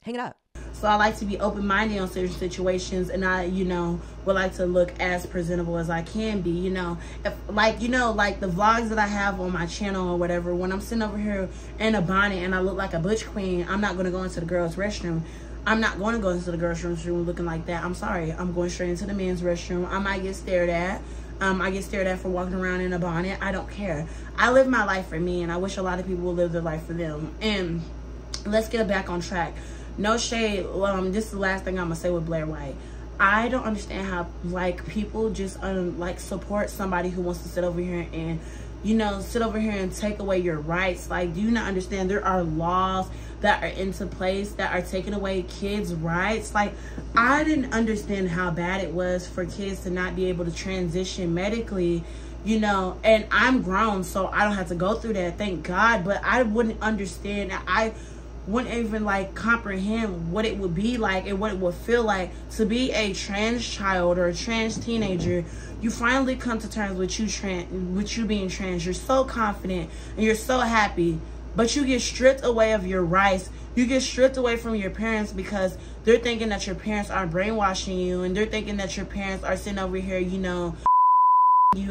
hang it up. So I like to be open-minded on certain situations, and I, you know, would like to look as presentable as I can be, you know. If, like, you know, like the vlogs that I have on my channel or whatever, when I'm sitting over here in a bonnet and I look like a butch queen, I'm not going to go into the girls' restroom. I'm not going to go into the girls' restroom looking like that. I'm sorry. I'm going straight into the men's restroom. I might get stared at. I get stared at for walking around in a bonnet. I don't care. I live my life for me, and I wish a lot of people would live their life for them. And let's get back on track. No shade. This is the last thing I'm gonna say with Blair White. I don't understand how, like, people just like support somebody who wants to sit over here and, you know, sit over here and take away your rights. Like, do you not understand there are laws that are into place that are taking away kids' rights? Like, I didn't understand how bad it was for kids to not be able to transition medically, you know, and I'm grown, so I don't have to go through that, thank God. But I wouldn't understand. I wouldn't even like comprehend what it would be like and what it would feel like to be a trans child or a trans teenager. You finally come to terms with you being trans. You're so confident and you're so happy, but you get stripped away of your rights. You get stripped away from your parents because they're thinking that your parents are brainwashing you, and they're thinking that your parents are sitting over here, you know,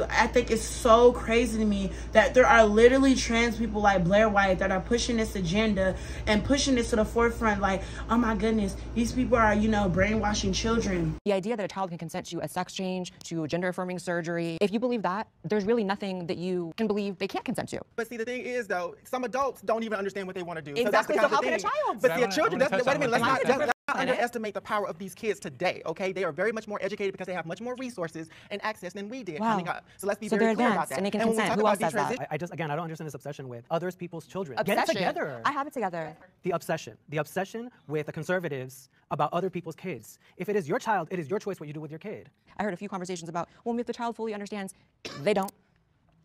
I think it's so crazy to me that there are literally trans people like Blair White that are pushing this agenda and pushing this to the forefront. Like, oh my goodness, these people are, you know, brainwashing children. The idea that a child can consent to a sex change, to gender affirming surgery, if you believe that, there's really nothing that you can believe they can't consent to. But see, the thing is, though, some adults don't even understand what they want to do. Exactly, so how can a child? But see, children, wait a minute, let's not underestimate the power of these kids today, okay? They are very much more educated because they have much more resources and access than we did coming up. So let's be very clear about that. And they can consent. Who else says that? I just, again, I don't understand this obsession with others people's children. Obsession. Get it together. I have it together. The obsession with the conservatives about other people's kids. If it is your child, it is your choice what you do with your kid. I heard a few conversations about, well, if the child fully understands, they don't.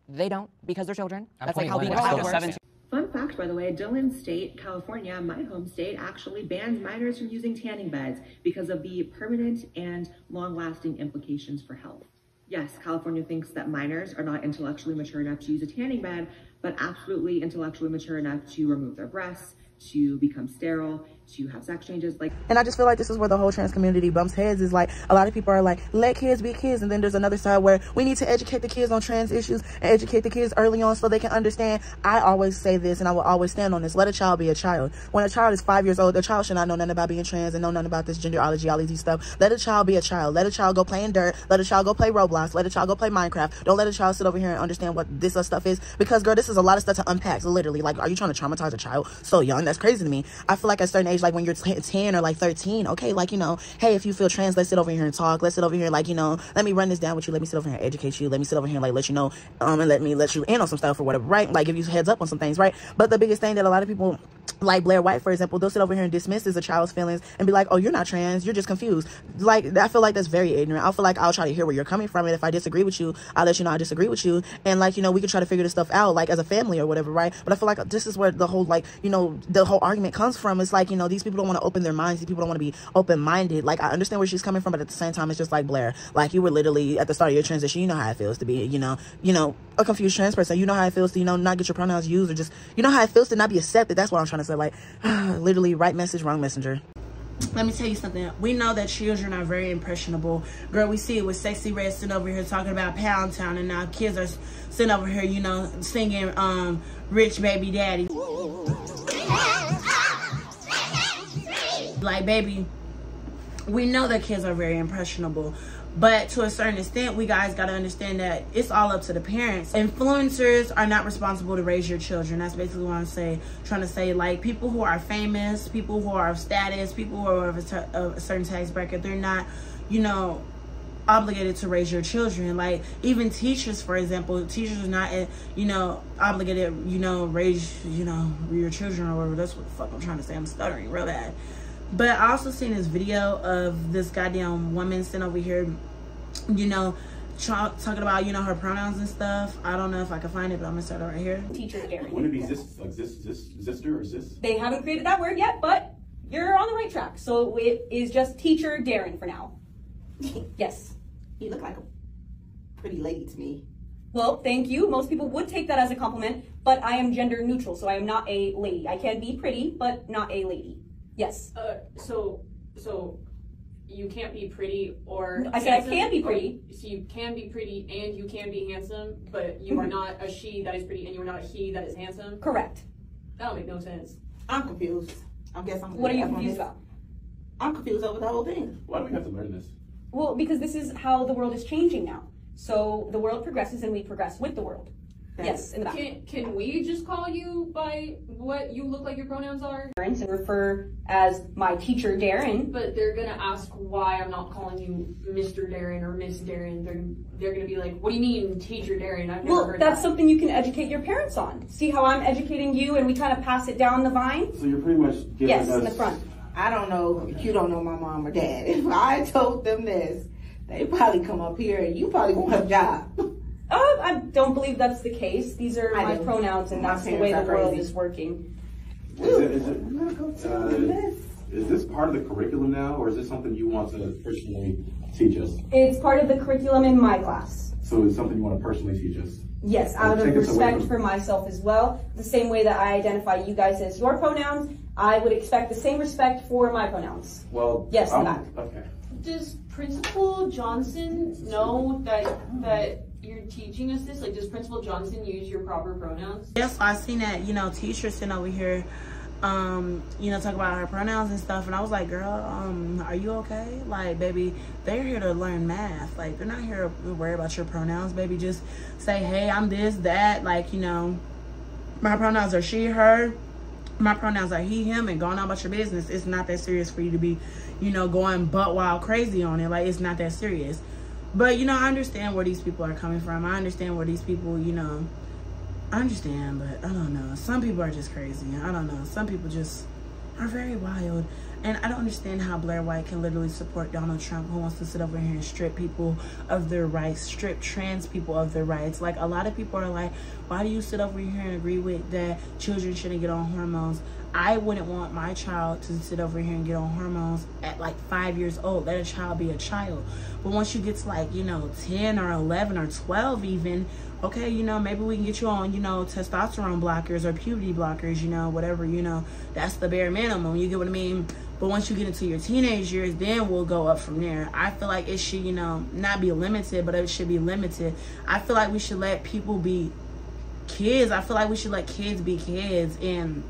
They don't, because they're children. That's like how being a child works. Fun fact, by the way, Dillon State, California, my home state, actually bans minors from using tanning beds because of the permanent and long-lasting implications for health. Yes, California thinks that minors are not intellectually mature enough to use a tanning bed, but absolutely intellectually mature enough to remove their breasts, to become sterile, to have sex changes. And I just feel like this is where the whole trans community bumps heads. Is like, a lot of people are like, let kids be kids, and then there's another side where we need to educate the kids on trans issues and educate the kids early on so they can understand. I always say this, and I will always stand on this: let a child be a child. When a child is 5 years old, the child should not know nothing about being trans and know nothing about this genderology, all these stuff. Let a child be a child. Let a child go play in dirt. Let a child go play Roblox. Let a child go play Minecraft. Don't let a child sit over here and understand what this stuff is, because girl, this is a lot of stuff to unpack. Literally, like, are you trying to traumatize a child so young? That's crazy to me. I feel like at a certain age, like when you're 10 or like 13, okay, like, you know, hey, if you feel trans, let's sit over here and talk. Let's sit over here, like, you know, let me run this down with you. Let me sit over here and educate you. Let me sit over here and like let you know, and let you in on some stuff or whatever, right? Like, give you heads up on some things, right? But the biggest thing that a lot of people, like Blair White, for example, they'll sit over here and dismiss as a child's feelings and be like, oh, you're not trans, you're just confused. Like, I feel like that's very ignorant. I feel like I'll try to hear where you're coming from, and if I disagree with you, I'll let you know I disagree with you, and like, you know, we can try to figure this stuff out, like, as a family or whatever, right? But I feel like this is where the whole, like, you know, the whole argument comes from. It's like, you know, these people don't want to open their minds. These people don't want to be open-minded. Like, I understand where she's coming from, but at the same time, it's just like, Blair, like, you were literally at the start of your transition. You know how it feels to be, you know, a confused trans person. You know how it feels to, you know, not get your pronouns used, or just, you know how it feels to not be accepted. That's what I'm trying to say. Like, literally, right message, wrong messenger. Let me tell you something. We know that children are very impressionable. Girl, we see it with Sexy Red sitting over here talking about Pound Town, and now kids are sitting over here, you know, singing Rich Baby Daddy. Like, baby, we know that kids are very impressionable, but to a certain extent, we guys got to understand that it's all up to the parents. Influencers are not responsible to raise your children. That's basically what I'm trying to say. Like, people who are famous, people who are of status, people who are of a certain tax bracket, they're not, you know, obligated to raise your children. Like, even teachers, for example, teachers are not, you know, obligated, you know, raise, you know, your children or whatever. That's what the fuck I'm trying to say. I'm stuttering real bad. But I also seen this video of this goddamn woman sitting over here, you know, talking about, you know, her pronouns and stuff. I don't know if I can find it, but I'm gonna start it right here. Teacher Gary. Wouldn't it be sister or sis? They haven't created that word yet, but you're on the right track. So it is just teacher Darren for now. Yes. You look like a pretty lady to me. Well, thank you. Most people would take that as a compliment, but I am gender neutral, so I am not a lady. I can be pretty, but not a lady. Yes. So you can't be pretty or I said I can be pretty. So you can be pretty and you can be handsome, but you are not a she that is pretty and you are not a he that is handsome? Correct. That don't make no sense. I'm confused. I guess I'm. What are you confused about? I'm confused over the whole thing. Why do we have to learn this? Well, because this is how the world is changing now. So the world progresses and we progress with the world. Yes, in the back. Can we just call you by what you look like your pronouns are? And refer as my teacher, Darren. But they're gonna ask why I'm not calling you Mr. Darren or Miss Darren. They're gonna be like, what do you mean, teacher Darren? I've never heard that's that. something you can educate your parents on. See how I'm educating you and we kind of pass it down the vine? So you're pretty much giving Yes, us... in the front. I don't know if you don't know my mom or dad. If I told them this, they probably come up here and you probably won't have a job. I don't believe that's the case. These are my pronouns and that's the way the world is working. Is this part of the curriculum now, or is this something you want to personally teach us? It's part of the curriculum in my class. So it's something you want to personally teach us? Yes, out of respect for myself as well. The same way that I identify you guys as your pronouns, I would expect the same respect for my pronouns. Well, yes, in the back. Okay. Does Principal Johnson know that you're teaching us this? Like, does Principal Johnson use your proper pronouns? Yes, I seen that, teacher sitting over here, talk about her pronouns and stuff. And I was like, girl, are you okay? Like, baby, they're here to learn math. Like, they're not here to worry about your pronouns, baby. Just say, hey, I'm this, that. Like, my pronouns are she, her. My pronouns are he, him, and going on about your business. It's not that serious for you to be, going butt wild crazy on it. Like, it's not that serious. But, I understand where these people are coming from. I understand where these people, I understand, but I don't know. Some people are just crazy. I don't know. Some people just are very wild. And I don't understand how Blair White can literally support Donald Trump, who wants to sit over here and strip people of their rights, strip trans people of their rights. Like, a lot of people are like, why do you sit over here and agree with that children shouldn't get on hormones? I wouldn't want my child to sit over here and get on hormones at like 5 years old. Let a child be a child. But once you get to like, 10 or 11 or 12 even, okay, maybe we can get you on, testosterone blockers or puberty blockers, whatever, that's the bare minimum. You get what I mean? But once you get into your teenage years, then we'll go up from there. I feel like it should, not be limited, but it should be limited. I feel like we should let people be kids. I feel like we should let kids be kids. And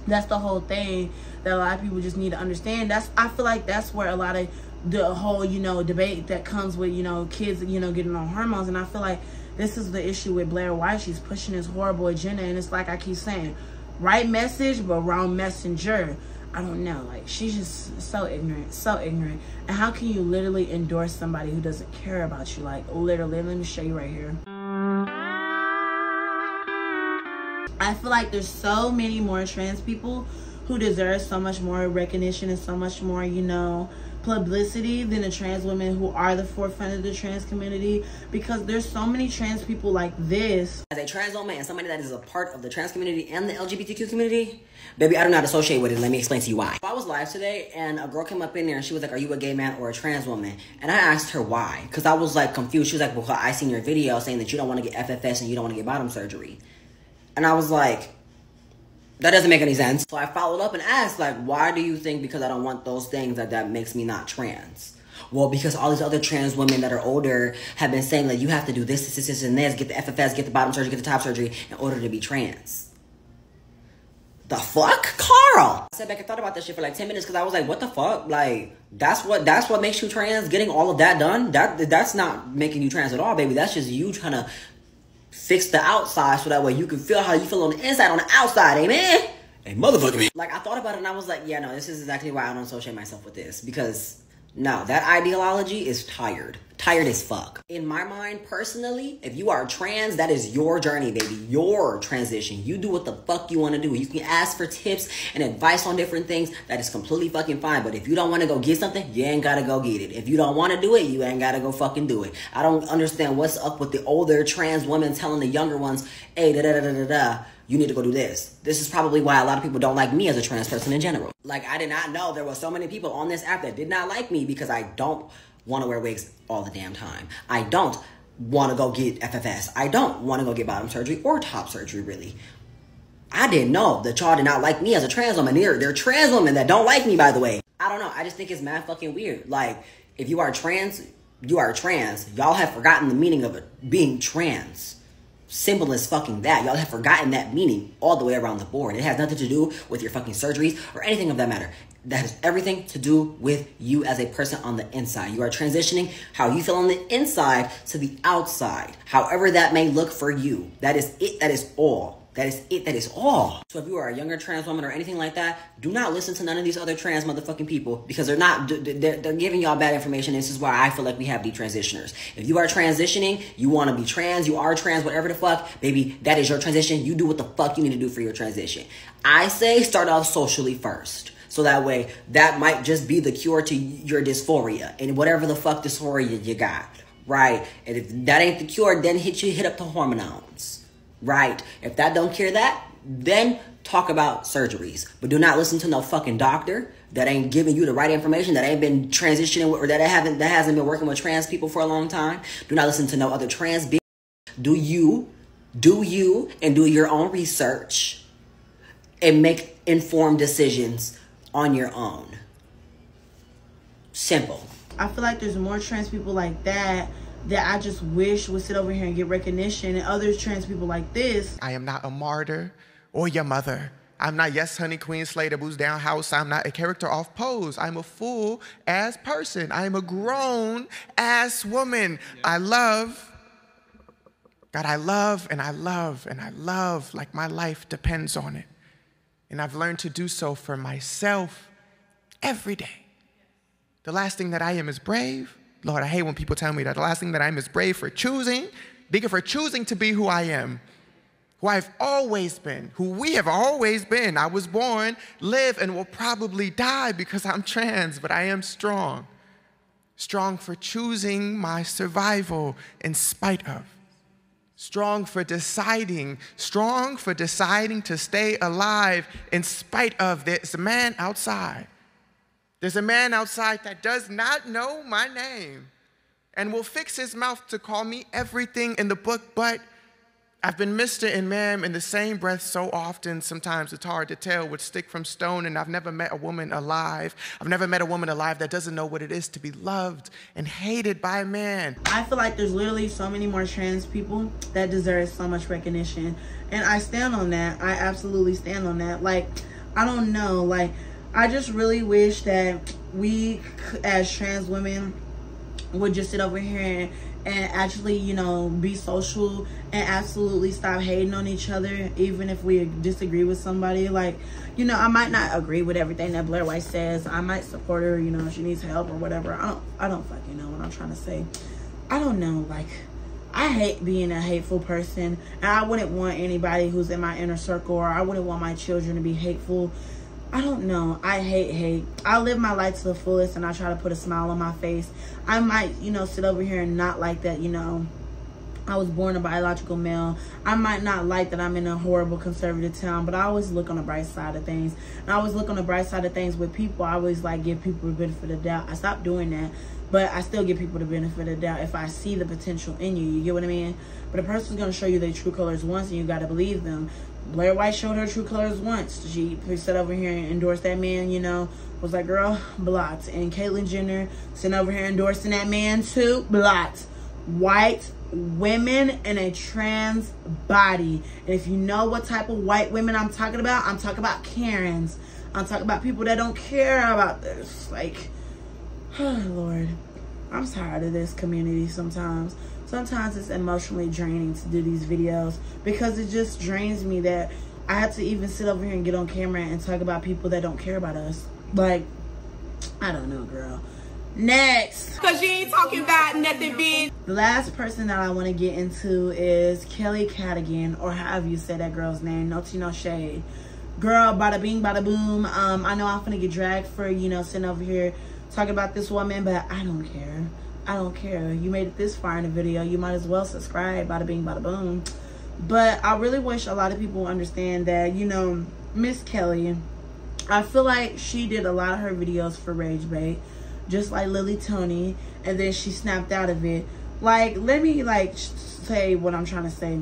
that's the whole thing that a lot of people just need to understand. I feel like that's where a lot of the whole, debate that comes with, kids, getting on hormones. And I feel like this is the issue with Blair White. She's pushing this horrible agenda. And it's like I keep saying, right message, but wrong messenger. I don't know. Like, she's just so ignorant, so ignorant. And how can you literally endorse somebody who doesn't care about you? Like, literally, let me show you right here. I feel like there's so many more trans people who deserve so much more recognition and so much more, publicity than the trans women who are the forefront of the trans community, because there's so many trans people like this. As a trans woman and somebody that is a part of the trans community and the LGBTQ community, baby, I do not associate with it. Let me explain to you why. I was live today and a girl came up in there and she was like, are you a gay man or a trans woman? And I asked her why, because I was like confused. She was like, well, I seen your video saying that you don't want to get FFS and you don't want to get bottom surgery. And I was like, that doesn't make any sense. So I followed up and asked, like, why do you think because I don't want those things that makes me not trans? Well, because all these other trans women that are older have been saying, like, you have to do this, and this, get the FFS, get the bottom surgery, get the top surgery in order to be trans. The fuck? Carl! I sat back and thought about that shit for like 10 minutes because I was like, what the fuck? Like, that's what makes you trans? Getting all of that done? That's not making you trans at all, baby. That's just you trying to fix the outside so that way you can feel how you feel on the inside on the outside, amen? Hey, motherfucker me. Like, I thought about it and I was like, yeah, no, this is exactly why I don't associate myself with this. Because, no, that ideology is tired. Tired as fuck. In my mind, personally, if you are trans, that is your journey, baby. Your transition. You do what the fuck you want to do. You can ask for tips and advice on different things. That is completely fucking fine. But if you don't want to go get something, you ain't got to go get it. If you don't want to do it, you ain't got to go fucking do it. I don't understand what's up with the older trans women telling the younger ones, hey, da-da-da-da-da-da, you need to go do this. This is probably why a lot of people don't like me as a trans person in general. Like, I did not know there were so many people on this app that did not like me because I don't want to wear wigs all the damn time. I don't want to go get FFS. I don't want to go get bottom surgery or top surgery, really. I didn't know that y'all did not like me as a trans woman. They're trans women that don't like me, by the way. I don't know. I just think it's mad fucking weird. Like, if you are trans, you are trans. Y'all have forgotten the meaning of it being trans. Simple as fucking that. Y'all have forgotten that meaning all the way around the board. It has nothing to do with your fucking surgeries or anything of that matter. That has everything to do with you as a person on the inside. You are transitioning how you feel on the inside to the outside. However that may look for you. That is it. That is all. That is it. That is all. So if you are a younger trans woman or anything like that, do not listen to none of these other trans motherfucking people, because they're giving y'all bad information. This is why I feel like we have detransitioners. If you are transitioning, you want to be trans, you are trans, whatever the fuck, baby, that is your transition. You do what the fuck you need to do for your transition. I say start off socially first. So that way, that might just be the cure to your dysphoria and whatever the fuck dysphoria you got, right? And if that ain't the cure, then hit up the hormones. Right. If that don't cure that, then talk about surgeries. But do not listen to no fucking doctor that ain't giving you the right information, that ain't been transitioning with, or that hasn't been working with trans people for a long time. Do not listen to no other trans bitch. Do you and do your own research and make informed decisions on your own. Simple. I feel like there's more trans people like that I just wish would sit over here and get recognition, and other trans people like this. I am not a martyr or your mother. I'm not Yes Honey Queen Slater Boots Down House. I'm not a character off pose. I'm a full ass person. I am a grown ass woman. I love, God, I love and I love and I love like my life depends on it. And I've learned to do so for myself every day. The last thing that I am is brave. Lord, I hate when people tell me that. The last thing that I am is brave for choosing to be who I am, who I've always been, who we have always been. I was born, live, and will probably die because I'm trans, but I am strong. Strong for choosing my survival in spite of. Strong for deciding to stay alive in spite of. There's a man outside. There's a man outside that does not know my name and will fix his mouth to call me everything in the book, but I've been Mr. and Ma'am in the same breath so often, sometimes it's hard to tell which stick from stone, and I've never met a woman alive. I've never met a woman alive that doesn't know what it is to be loved and hated by a man. I feel like there's literally so many more trans people that deserve so much recognition, and I stand on that. I absolutely stand on that. Like, I don't know, like, I just really wish that we, as trans women, would just sit over here and actually, you know, be social and absolutely stop hating on each other, even if we disagree with somebody. Like, you know, I might not agree with everything that Blair White says. I might support her, you know, if she needs help or whatever. I don't fucking know what I'm trying to say. I don't know, like, I hate being a hateful person, and I wouldn't want anybody who's in my inner circle, or I wouldn't want my children to be hateful. I don't know. I hate hate. I live my life to the fullest, and I try to put a smile on my face. I might, you know, sit over here and not like that, you know, I was born a biological male. I might not like that I'm in a horrible conservative town, but I always look on the bright side of things. And I always look on the bright side of things with people. I always, like, give people the benefit of the doubt. I stopped doing that, but I still give people the benefit of the doubt if I see the potential in you. You get what I mean? But a person's going to show you their true colors once, and you got to believe them. Blair White showed her true colors once. She sat over here and endorsed that man, you know, was like, girl, blocked. And Caitlyn Jenner sitting over here endorsing that man too, blocked. White women in a trans body. And if you know what type of white women I'm talking about Karens. I'm talking about people that don't care about this. Like, oh Lord, I'm tired of this community sometimes. Sometimes it's emotionally draining to do these videos because it just drains me that I have to even sit over here and get on camera and talk about people that don't care about us. Like, I don't know, girl. Next. Cause you ain't talking about nothing, bitch. The last person that I want to get into is Kelly Cadigan, or however you say that girl's name. No tea, no shade. Girl, bada bing, bada boom. I know I'm gonna get dragged for, you know, sitting over here talking about this woman, but I don't care. I don't care. You made it this far in the video, you might as well subscribe. Bada bing, bada boom. But I really wish a lot of people understand that, you know, Miss Kelly, I feel like she did a lot of her videos for rage bait, just like Lily Tony, and then she snapped out of it. Like, let me, like, say what I'm trying to say.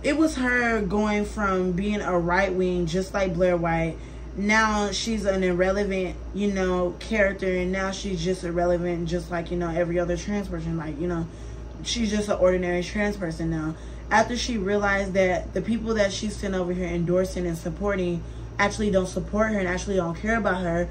it was her going from being a right wing, just like Blair White. Now she's an irrelevant, you know, character, and now she's just irrelevant, just like, you know, every other trans person. Like, you know, she's just an ordinary trans person now. After she realized that the people that she's sitting over here endorsing and supporting actually don't support her and actually don't care about her,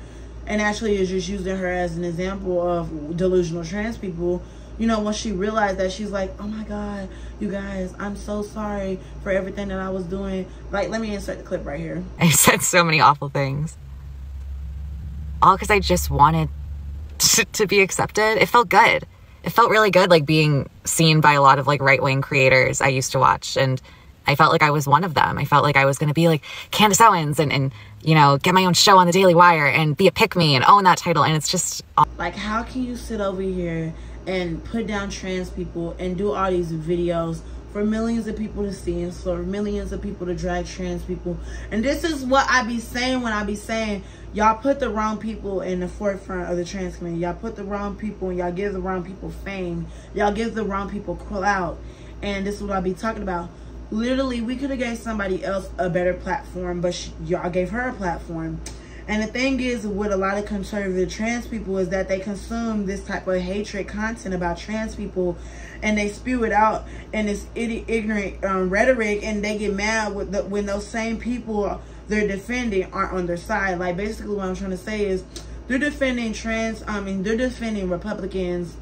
and actually is just using her as an example of delusional trans people, you know, once she realized that, she's like, oh my God, you guys, I'm so sorry for everything that I was doing. Like, let me insert the clip right here. I said so many awful things. All because I just wanted to be accepted. It felt good. It felt really good, like being seen by a lot of like right-wing creators I used to watch. And I felt like I was one of them. I felt like I was going to be like Candace Owens and, you know, get my own show on the Daily Wire and be a pick-me and own that title. And it's just... Like, how can you sit over here and put down trans people and do all these videos for millions of people to see and for millions of people to drag trans people? And this is what I be saying when I be saying, y'all put the wrong people in the forefront of the trans community. Y'all put the wrong people and y'all give the wrong people fame. Y'all give the wrong people clout. And this is what I be talking about. Literally, we could have gave somebody else a better platform, but y'all gave her a platform. And the thing is with a lot of conservative trans people is that they consume this type of hatred content about trans people, and they spew it out in this ignorant rhetoric, and they get mad when those same people they're defending aren't on their side. Like, basically what I'm trying to say is they're defending they're defending Republicans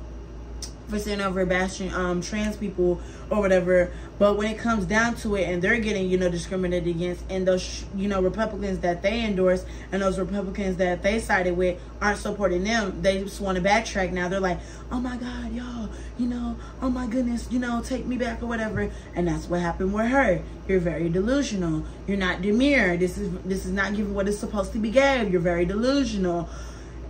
for sitting over bashing trans people or whatever, but when it comes down to it and they're getting, you know, discriminated against, and those, you know, Republicans that they endorse and those Republicans that they sided with aren't supporting them, they just want to backtrack now. They're like, oh my God, y'all, you know, oh my goodness, you know, take me back or whatever. And that's what happened with her. You're very delusional. You're not demure. This is not giving what is supposed to be gave. You're very delusional.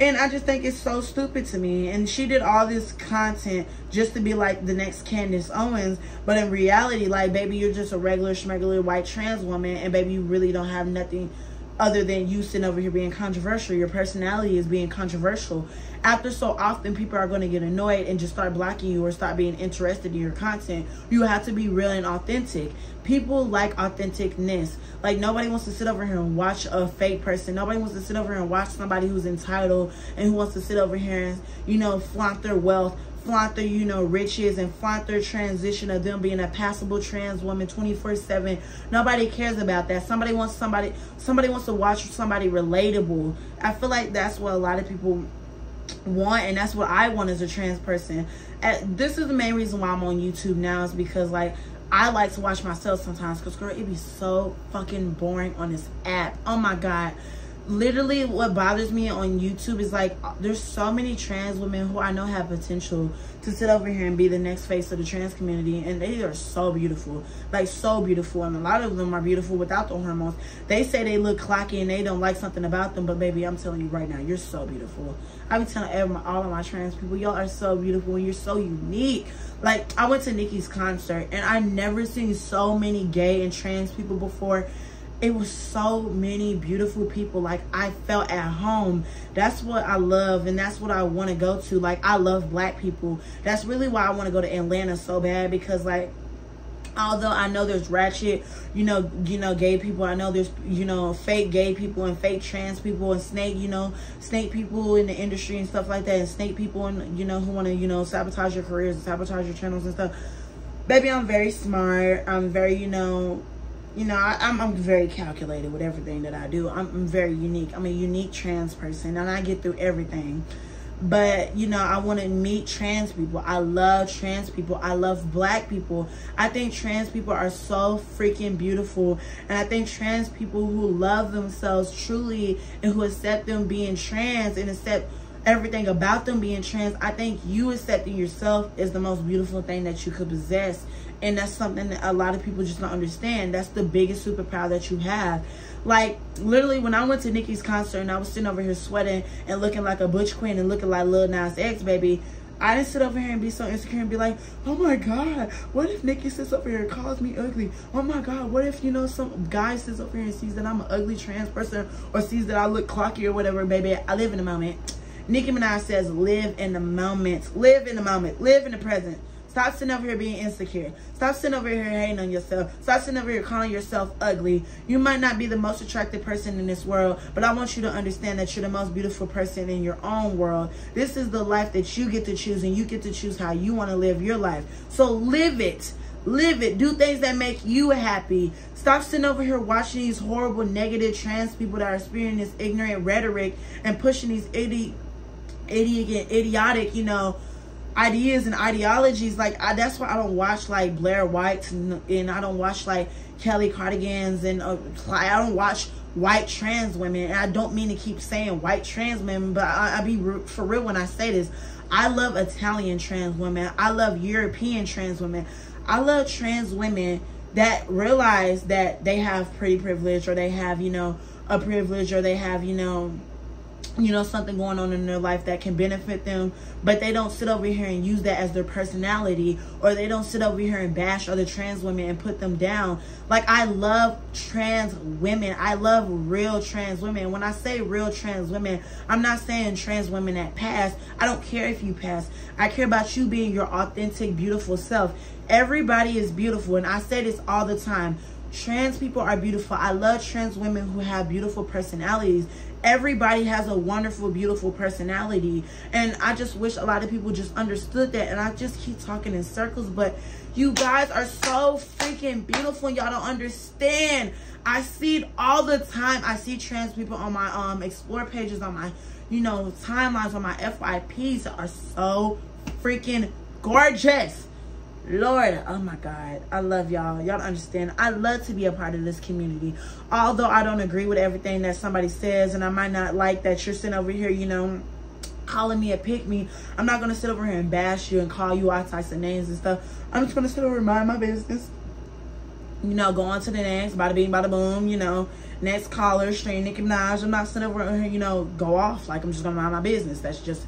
And I just think it's so stupid to me. And she did all this content just to be like the next Candace Owens. But in reality, like, baby, you're just a regular schmegular white trans woman. And baby, you really don't have nothing other than you sitting over here being controversial. Your personality is being controversial. After so often, people are going to get annoyed and just start blocking you or start being interested in your content. You have to be real and authentic. People like authenticness. Like, nobody wants to sit over here and watch a fake person. Nobody wants to sit over here and watch somebody who's entitled and who wants to sit over here and, you know, flaunt their wealth, flaunt their, you know, riches, and flaunt their transition of them being a passable trans woman 24/7. Nobody cares about that. Somebody wants to watch somebody relatable. I feel like that's what a lot of people want, and that's what I want as a trans person. This is the main reason why I'm on YouTube now, is because, like, I like to watch myself sometimes, because, girl, it be so fucking boring on this app. Oh my God. Literally, what bothers me on YouTube is, like, there's so many trans women who I know have potential to sit over here and be the next face of the trans community, and they are so beautiful, like, so beautiful. And a lot of them are beautiful without the hormones. They say they look clocky and they don't like something about them, but baby, I'm telling you right now, you're so beautiful. I be telling all of my trans people, y'all are so beautiful and you're so unique. Like, I went to Nicki's concert and I never seen so many gay and trans people before. It was so many beautiful people. Like, I felt at home. That's what I love, and that's what I want to go to. Like, I love black people. That's really why I want to go to Atlanta so bad, because, like, although I know there's ratchet, you know, gay people, I know there's, you know, fake gay people and fake trans people and snake people in the industry and stuff like that, and snake people, and, you know, who want to, you know, sabotage your careers and sabotage your channels and stuff. Baby, I'm very smart. I'm very, I'm very calculated with everything that I do. I'm very unique. I'm a unique trans person, and I get through everything. But, you know, I want to meet trans people. I love trans people. I love black people. I think trans people are so freaking beautiful. And I think trans people who love themselves truly and who accept them being trans and accept everything about them being trans, I think you accepting yourself is the most beautiful thing that you could possess. And that's something that a lot of people just don't understand. That's the biggest superpower that you have. Like, literally, when I went to Nicki's concert and I was sitting over here sweating and looking like a butch queen and looking like Lil Nas X, baby, I didn't sit over here and be so insecure and be like, oh my God, what if Nicki sits over here and calls me ugly? Oh my God, what if, you know, some guy sits over here and sees that I'm an ugly trans person, or sees that I look clocky or whatever? Baby, I live in the moment. Nicki Minaj says, live in the moment. Live in the moment. Live in the present. Stop Stop sitting over here being insecure. Stop sitting over here hating on yourself. Stop sitting over here calling yourself ugly. You might not be the most attractive person in this world, but I want you to understand that you're the most beautiful person in your own world. This is the life that you get to choose, and you get to choose how you want to live your life. So live it. Live it. Do things that make you happy. Stop sitting over here watching these horrible, negative trans people that are spewing this ignorant rhetoric and pushing these idiotic, you know, ideas and ideologies. Like, that's why I don't watch like Blair White and I don't watch like Kelly Cardigans and I don't watch white trans women. And I don't mean to keep saying white trans women, but I be for real when I say this. I love Italian trans women. I love European trans women. I love trans women that realize that they have pretty privilege, or they have, you know, a privilege, or they have, you know, something going on in their life that can benefit them, but they don't sit over here and use that as their personality, or they don't sit over here and bash other trans women and put them down. Like, I love trans women. I love real trans women. When I say real trans women, I'm not saying trans women that pass. I don't care if you pass. I care about you being your authentic, beautiful self. Everybody is beautiful, and I say this all the time. Trans people are beautiful. I love trans women who have beautiful personalities. Everybody has a wonderful, beautiful personality, and I just wish a lot of people just understood that. And I just keep talking in circles, but you guys are so freaking beautiful, and y'all don't understand. I see it all the time. I see trans people on my explore pages, on my, you know, timelines, on my FYPs that are so freaking gorgeous. Lord, oh my God, I love y'all. Y'all don't understand. I love to be a part of this community. Although I don't agree with everything that somebody says, and I might not like that you're sitting over here, you know, calling me a pick-me. I'm not going to sit over here and bash you and call you all types of names and stuff. I'm just going to sit over and mind my business. You know, go on to the next, bada bing, bada boom, you know, next caller, straight Nicki Minaj. I'm not sitting over here, you know, go off. Like, I'm just going to mind my business. That's just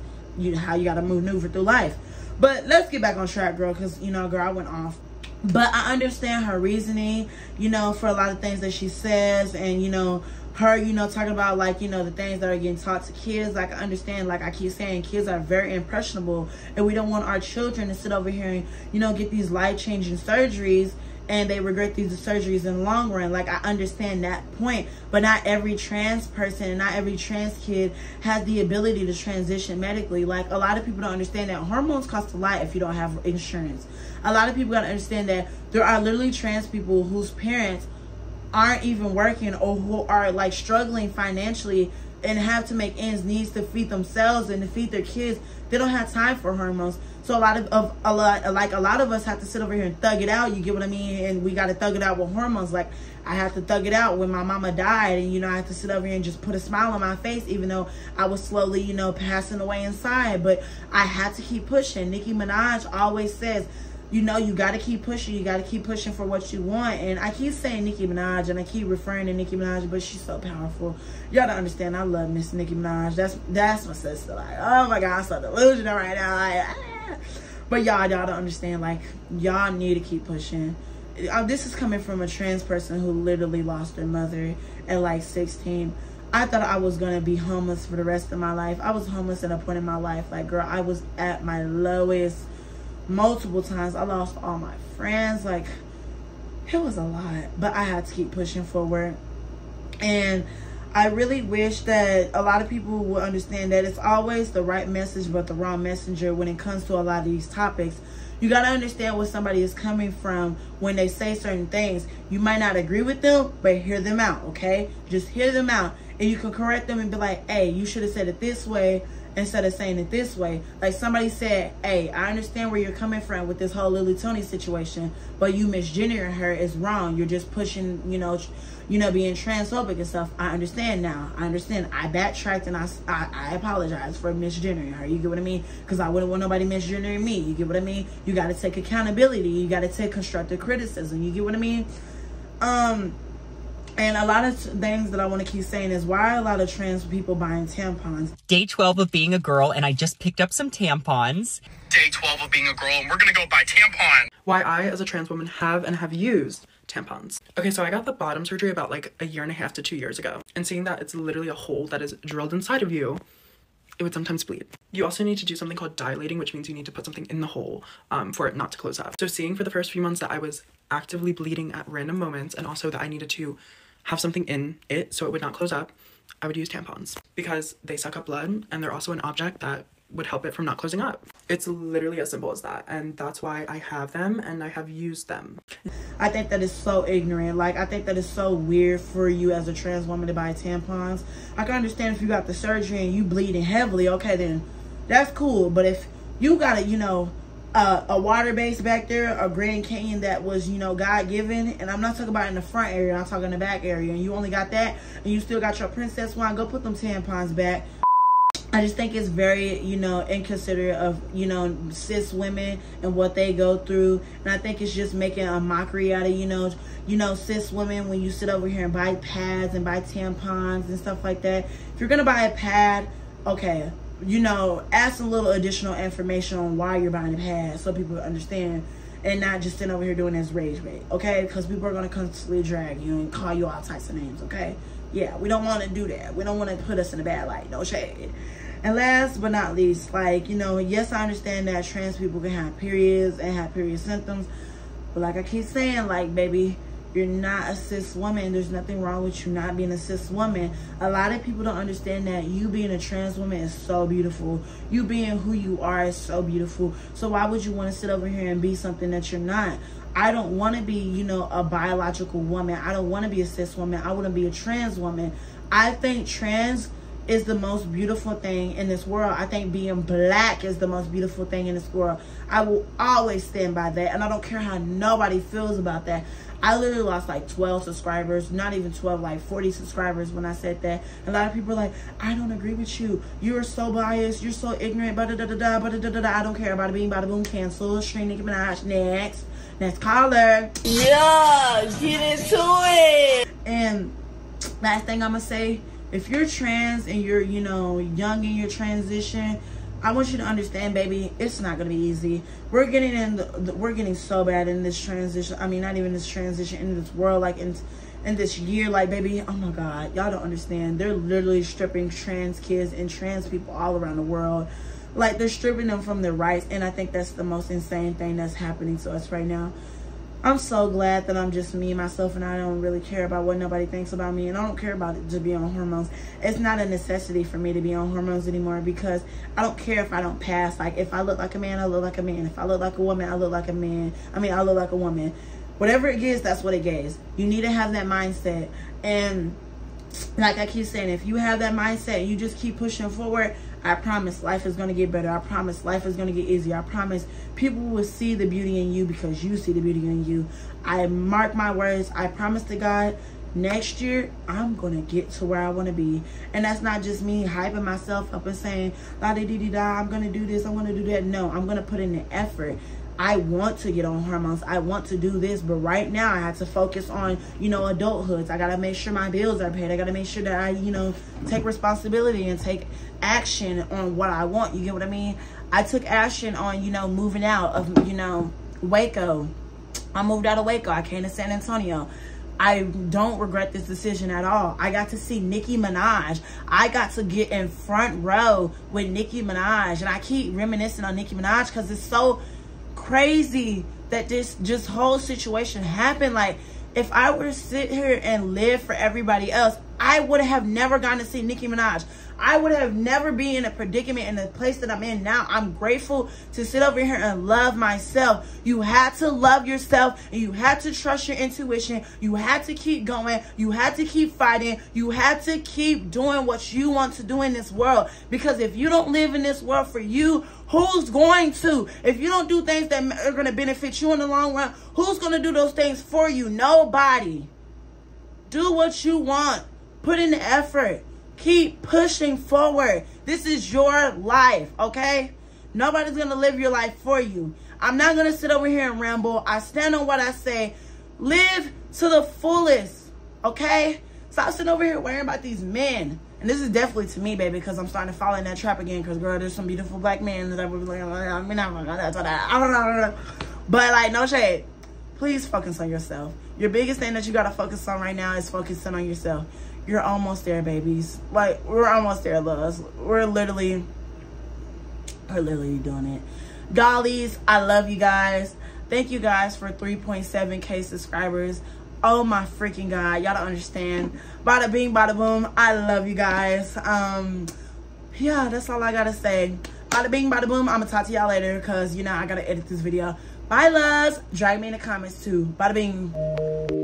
how you got to maneuver through life. But let's get back on track, girl, because, you know, girl, I went off. But I understand her reasoning, you know, for a lot of things that she says. And, you know, her, you know, talking about, like, you know, the things that are getting taught to kids. Like, I understand, like I keep saying, kids are very impressionable. And we don't want our children to sit over here and, you know, get these life-changing surgeries, and they regret these surgeries in the long run. Like, I understand that point, but not every trans person and not every trans kid has the ability to transition medically. Like, a lot of people don't understand that hormones cost a lot if you don't have insurance. A lot of people gotta understand that there are literally trans people whose parents aren't even working, or who are like struggling financially and have to make ends meet to feed themselves and to feed their kids. They don't have time for hormones. So a lot of us have to sit over here and thug it out, you get what I mean? And we got to thug it out with hormones. Like, I have to thug it out when my mama died, and, you know, I have to sit over here and just put a smile on my face, even though I was slowly, you know, passing away inside. But I had to keep pushing. Nicki Minaj always says, you know, you got to keep pushing. You got to keep pushing for what you want. And I keep saying Nicki Minaj, and I keep referring to Nicki Minaj, but she's so powerful. Y'all don't understand. I love Miss Nicki Minaj. That's my sister. Like, oh my God, I'm so delusional right now. Like, ah. But y'all don't understand. Like, y'all need to keep pushing. This is coming from a trans person who literally lost their mother at like 16. I thought I was going to be homeless for the rest of my life. I was homeless at a point in my life. Like, girl, I was at my lowest multiple times. I lost all my friends. Like, it was a lot, but I had to keep pushing forward. And I really wish that a lot of people would understand that it's always the right message but the wrong messenger when it comes to a lot of these topics. You got to understand where somebody is coming from when they say certain things. You might not agree with them, but hear them out, okay? Just hear them out, and you can correct them and be like, hey, you should have said it this way instead of saying it this way. Like, somebody said, hey, I understand where you're coming from with this whole Lily Tony situation, but you misgendering her is wrong. You're just pushing, you know, being transphobic and stuff. I understand now. I understand. I backtracked, and I apologize for misgendering her. You get what I mean? Because I wouldn't want nobody misgendering me. You get what I mean? You got to take accountability. You got to take constructive criticism. You get what I mean? And a lot of things that I want to keep saying is, why are a lot of trans people buying tampons? Day 12 of being a girl, and I just picked up some tampons. Day 12 of being a girl, and we're gonna go buy tampons. Why I, as a trans woman, have used tampons. Okay, so I got the bottom surgery about like 1.5 to 2 years ago. And seeing that it's literally a hole that is drilled inside of you it would sometimes bleed. You also need to do something called dilating, which means you need to put something in the hole for it not to close up. So seeing for the first few months that I was actively bleeding at random moments, and also that I needed to have something in it so it would not close up, I would use tampons because they suck up blood and they're also an object that would help it from not closing up. It's literally as simple as that, and that's why I have them and I have used them. I think that is so ignorant. Like, I think that is so weird for you as a trans woman to buy tampons. I can understand if you got the surgery and you bleeding heavily, okay, then that's cool. But if you got a, you know, a water base back there, a Grand Canyon that was, you know, God-given, and I'm not talking about in the front area, I'm talking in the back area, and you only got that, and you still got your princess wine, go put them tampons back. I just think it's very, you know, inconsiderate of, you know, cis women and what they go through. And I think it's just making a mockery out of, you know, cis women when you sit over here and buy pads and buy tampons and stuff like that. If you're going to buy a pad, okay, you know, add some little additional information on why you're buying a pad so people understand, and not just sitting over here doing this rage bait, okay? Because people are going to constantly drag you and call you all types of names, okay? Yeah, we don't want to do that. We don't want to put us in a bad light. No shade. And last but not least, like, you know, yes, I understand that trans people can have periods and have period symptoms. But like I keep saying, like, baby, you're not a cis woman. There's nothing wrong with you not being a cis woman. A lot of people don't understand that you being a trans woman is so beautiful. You being who you are is so beautiful. So why would you want to sit over here and be something that you're not? I don't want to be, you know, a biological woman. I don't want to be a cis woman. I want to be a trans woman. I think trans is the most beautiful thing in this world. I think being black is the most beautiful thing in this world. I will always stand by that, and I don't care how nobody feels about that. I literally lost like 12 subscribers, not even 12, like 40 subscribers when I said that. A lot of people are like, I don't agree with you. You're so biased. You're so ignorant. I don't care. Bada bing, bada boom, cancel. Stream Nicki Minaj. Next caller. Yeah, get into it. And last thing I'm gonna say, if you're trans and you're, you know, young in your transition, I want you to understand, baby, it's not gonna be easy. We're getting we're getting so bad in this transition. I mean, not even this transition, in this world, like in this year, like, baby, oh my God, y'all don't understand. They're literally stripping trans kids and trans people all around the world. Like, they're stripping them from their rights, and I think that's the most insane thing that's happening to us right now. I'm so glad that I'm just me, myself, and I don't really care about what nobody thinks about me, and I don't care about it to be on hormones. It's not a necessity for me to be on hormones anymore, because I don't care if I don't pass. Like, if I look like a man, I look like a man. If I look like a woman, I look like a man. I mean, I look like a woman. Whatever it is, that's what it is. You need to have that mindset. And like I keep saying, if you have that mindset, you just keep pushing forward, I promise life is going to get better. I promise life is going to get easier. I promise people will see the beauty in you because you see the beauty in you. I mark my words. I promise to God, next year, I'm going to get to where I want to be. And that's not just me hyping myself up and saying, la-di-di-di-da, I'm going to do this, I want to do that. No, I'm going to put in the effort. I want to get on hormones. I want to do this. But right now, I have to focus on, you know, adulthood. I got to make sure my bills are paid. I got to make sure that I, you know, take responsibility and take action on what I want. You get what I mean? I took action on, you know, moving out of, you know, Waco. I moved out of Waco. I came to San Antonio. I don't regret this decision at all. I got to see Nicki Minaj. I got to get in front row with Nicki Minaj. And I keep reminiscing on Nicki Minaj because it's so crazy that this just whole situation happened. Like, if I were to sit here and live for everybody else, I would have never gotten to see Nicki Minaj. I would have never been in a predicament in the place that I'm in now. I'm grateful to sit over here and love myself. You had to love yourself, and you had to trust your intuition. You had to keep going. You had to keep fighting. You had to keep doing what you want to do in this world. Because if you don't live in this world for you, who's going to? If you don't do things that are going to benefit you in the long run, who's going to do those things for you? Nobody. Do what you want. Put in the effort. Keep pushing forward. This is your life, okay? Nobody's going to live your life for you. I'm not going to sit over here and ramble. I stand on what I say. Live to the fullest, okay? Stop sitting over here worrying about these men. And this is definitely to me, baby, because I'm starting to fall in that trap again. Because, girl, there's some beautiful black men that would be like, I mean, I don't know. But, like, no shade. Please focus on yourself. Your biggest thing that you got to focus on right now is focusing on yourself. You're almost there, babies. Like, we're almost there, loves. We're literally doing it. Dollies, I love you guys. Thank you guys for 3.7K subscribers. Oh my freaking God. Y'all don't understand. Bada bing, bada boom. I love you guys. Yeah, that's all I gotta say. Bada bing, bada boom. I'm gonna talk to y'all later because, you know, I gotta edit this video. Bye, loves. Drag me in the comments too. Bada bing.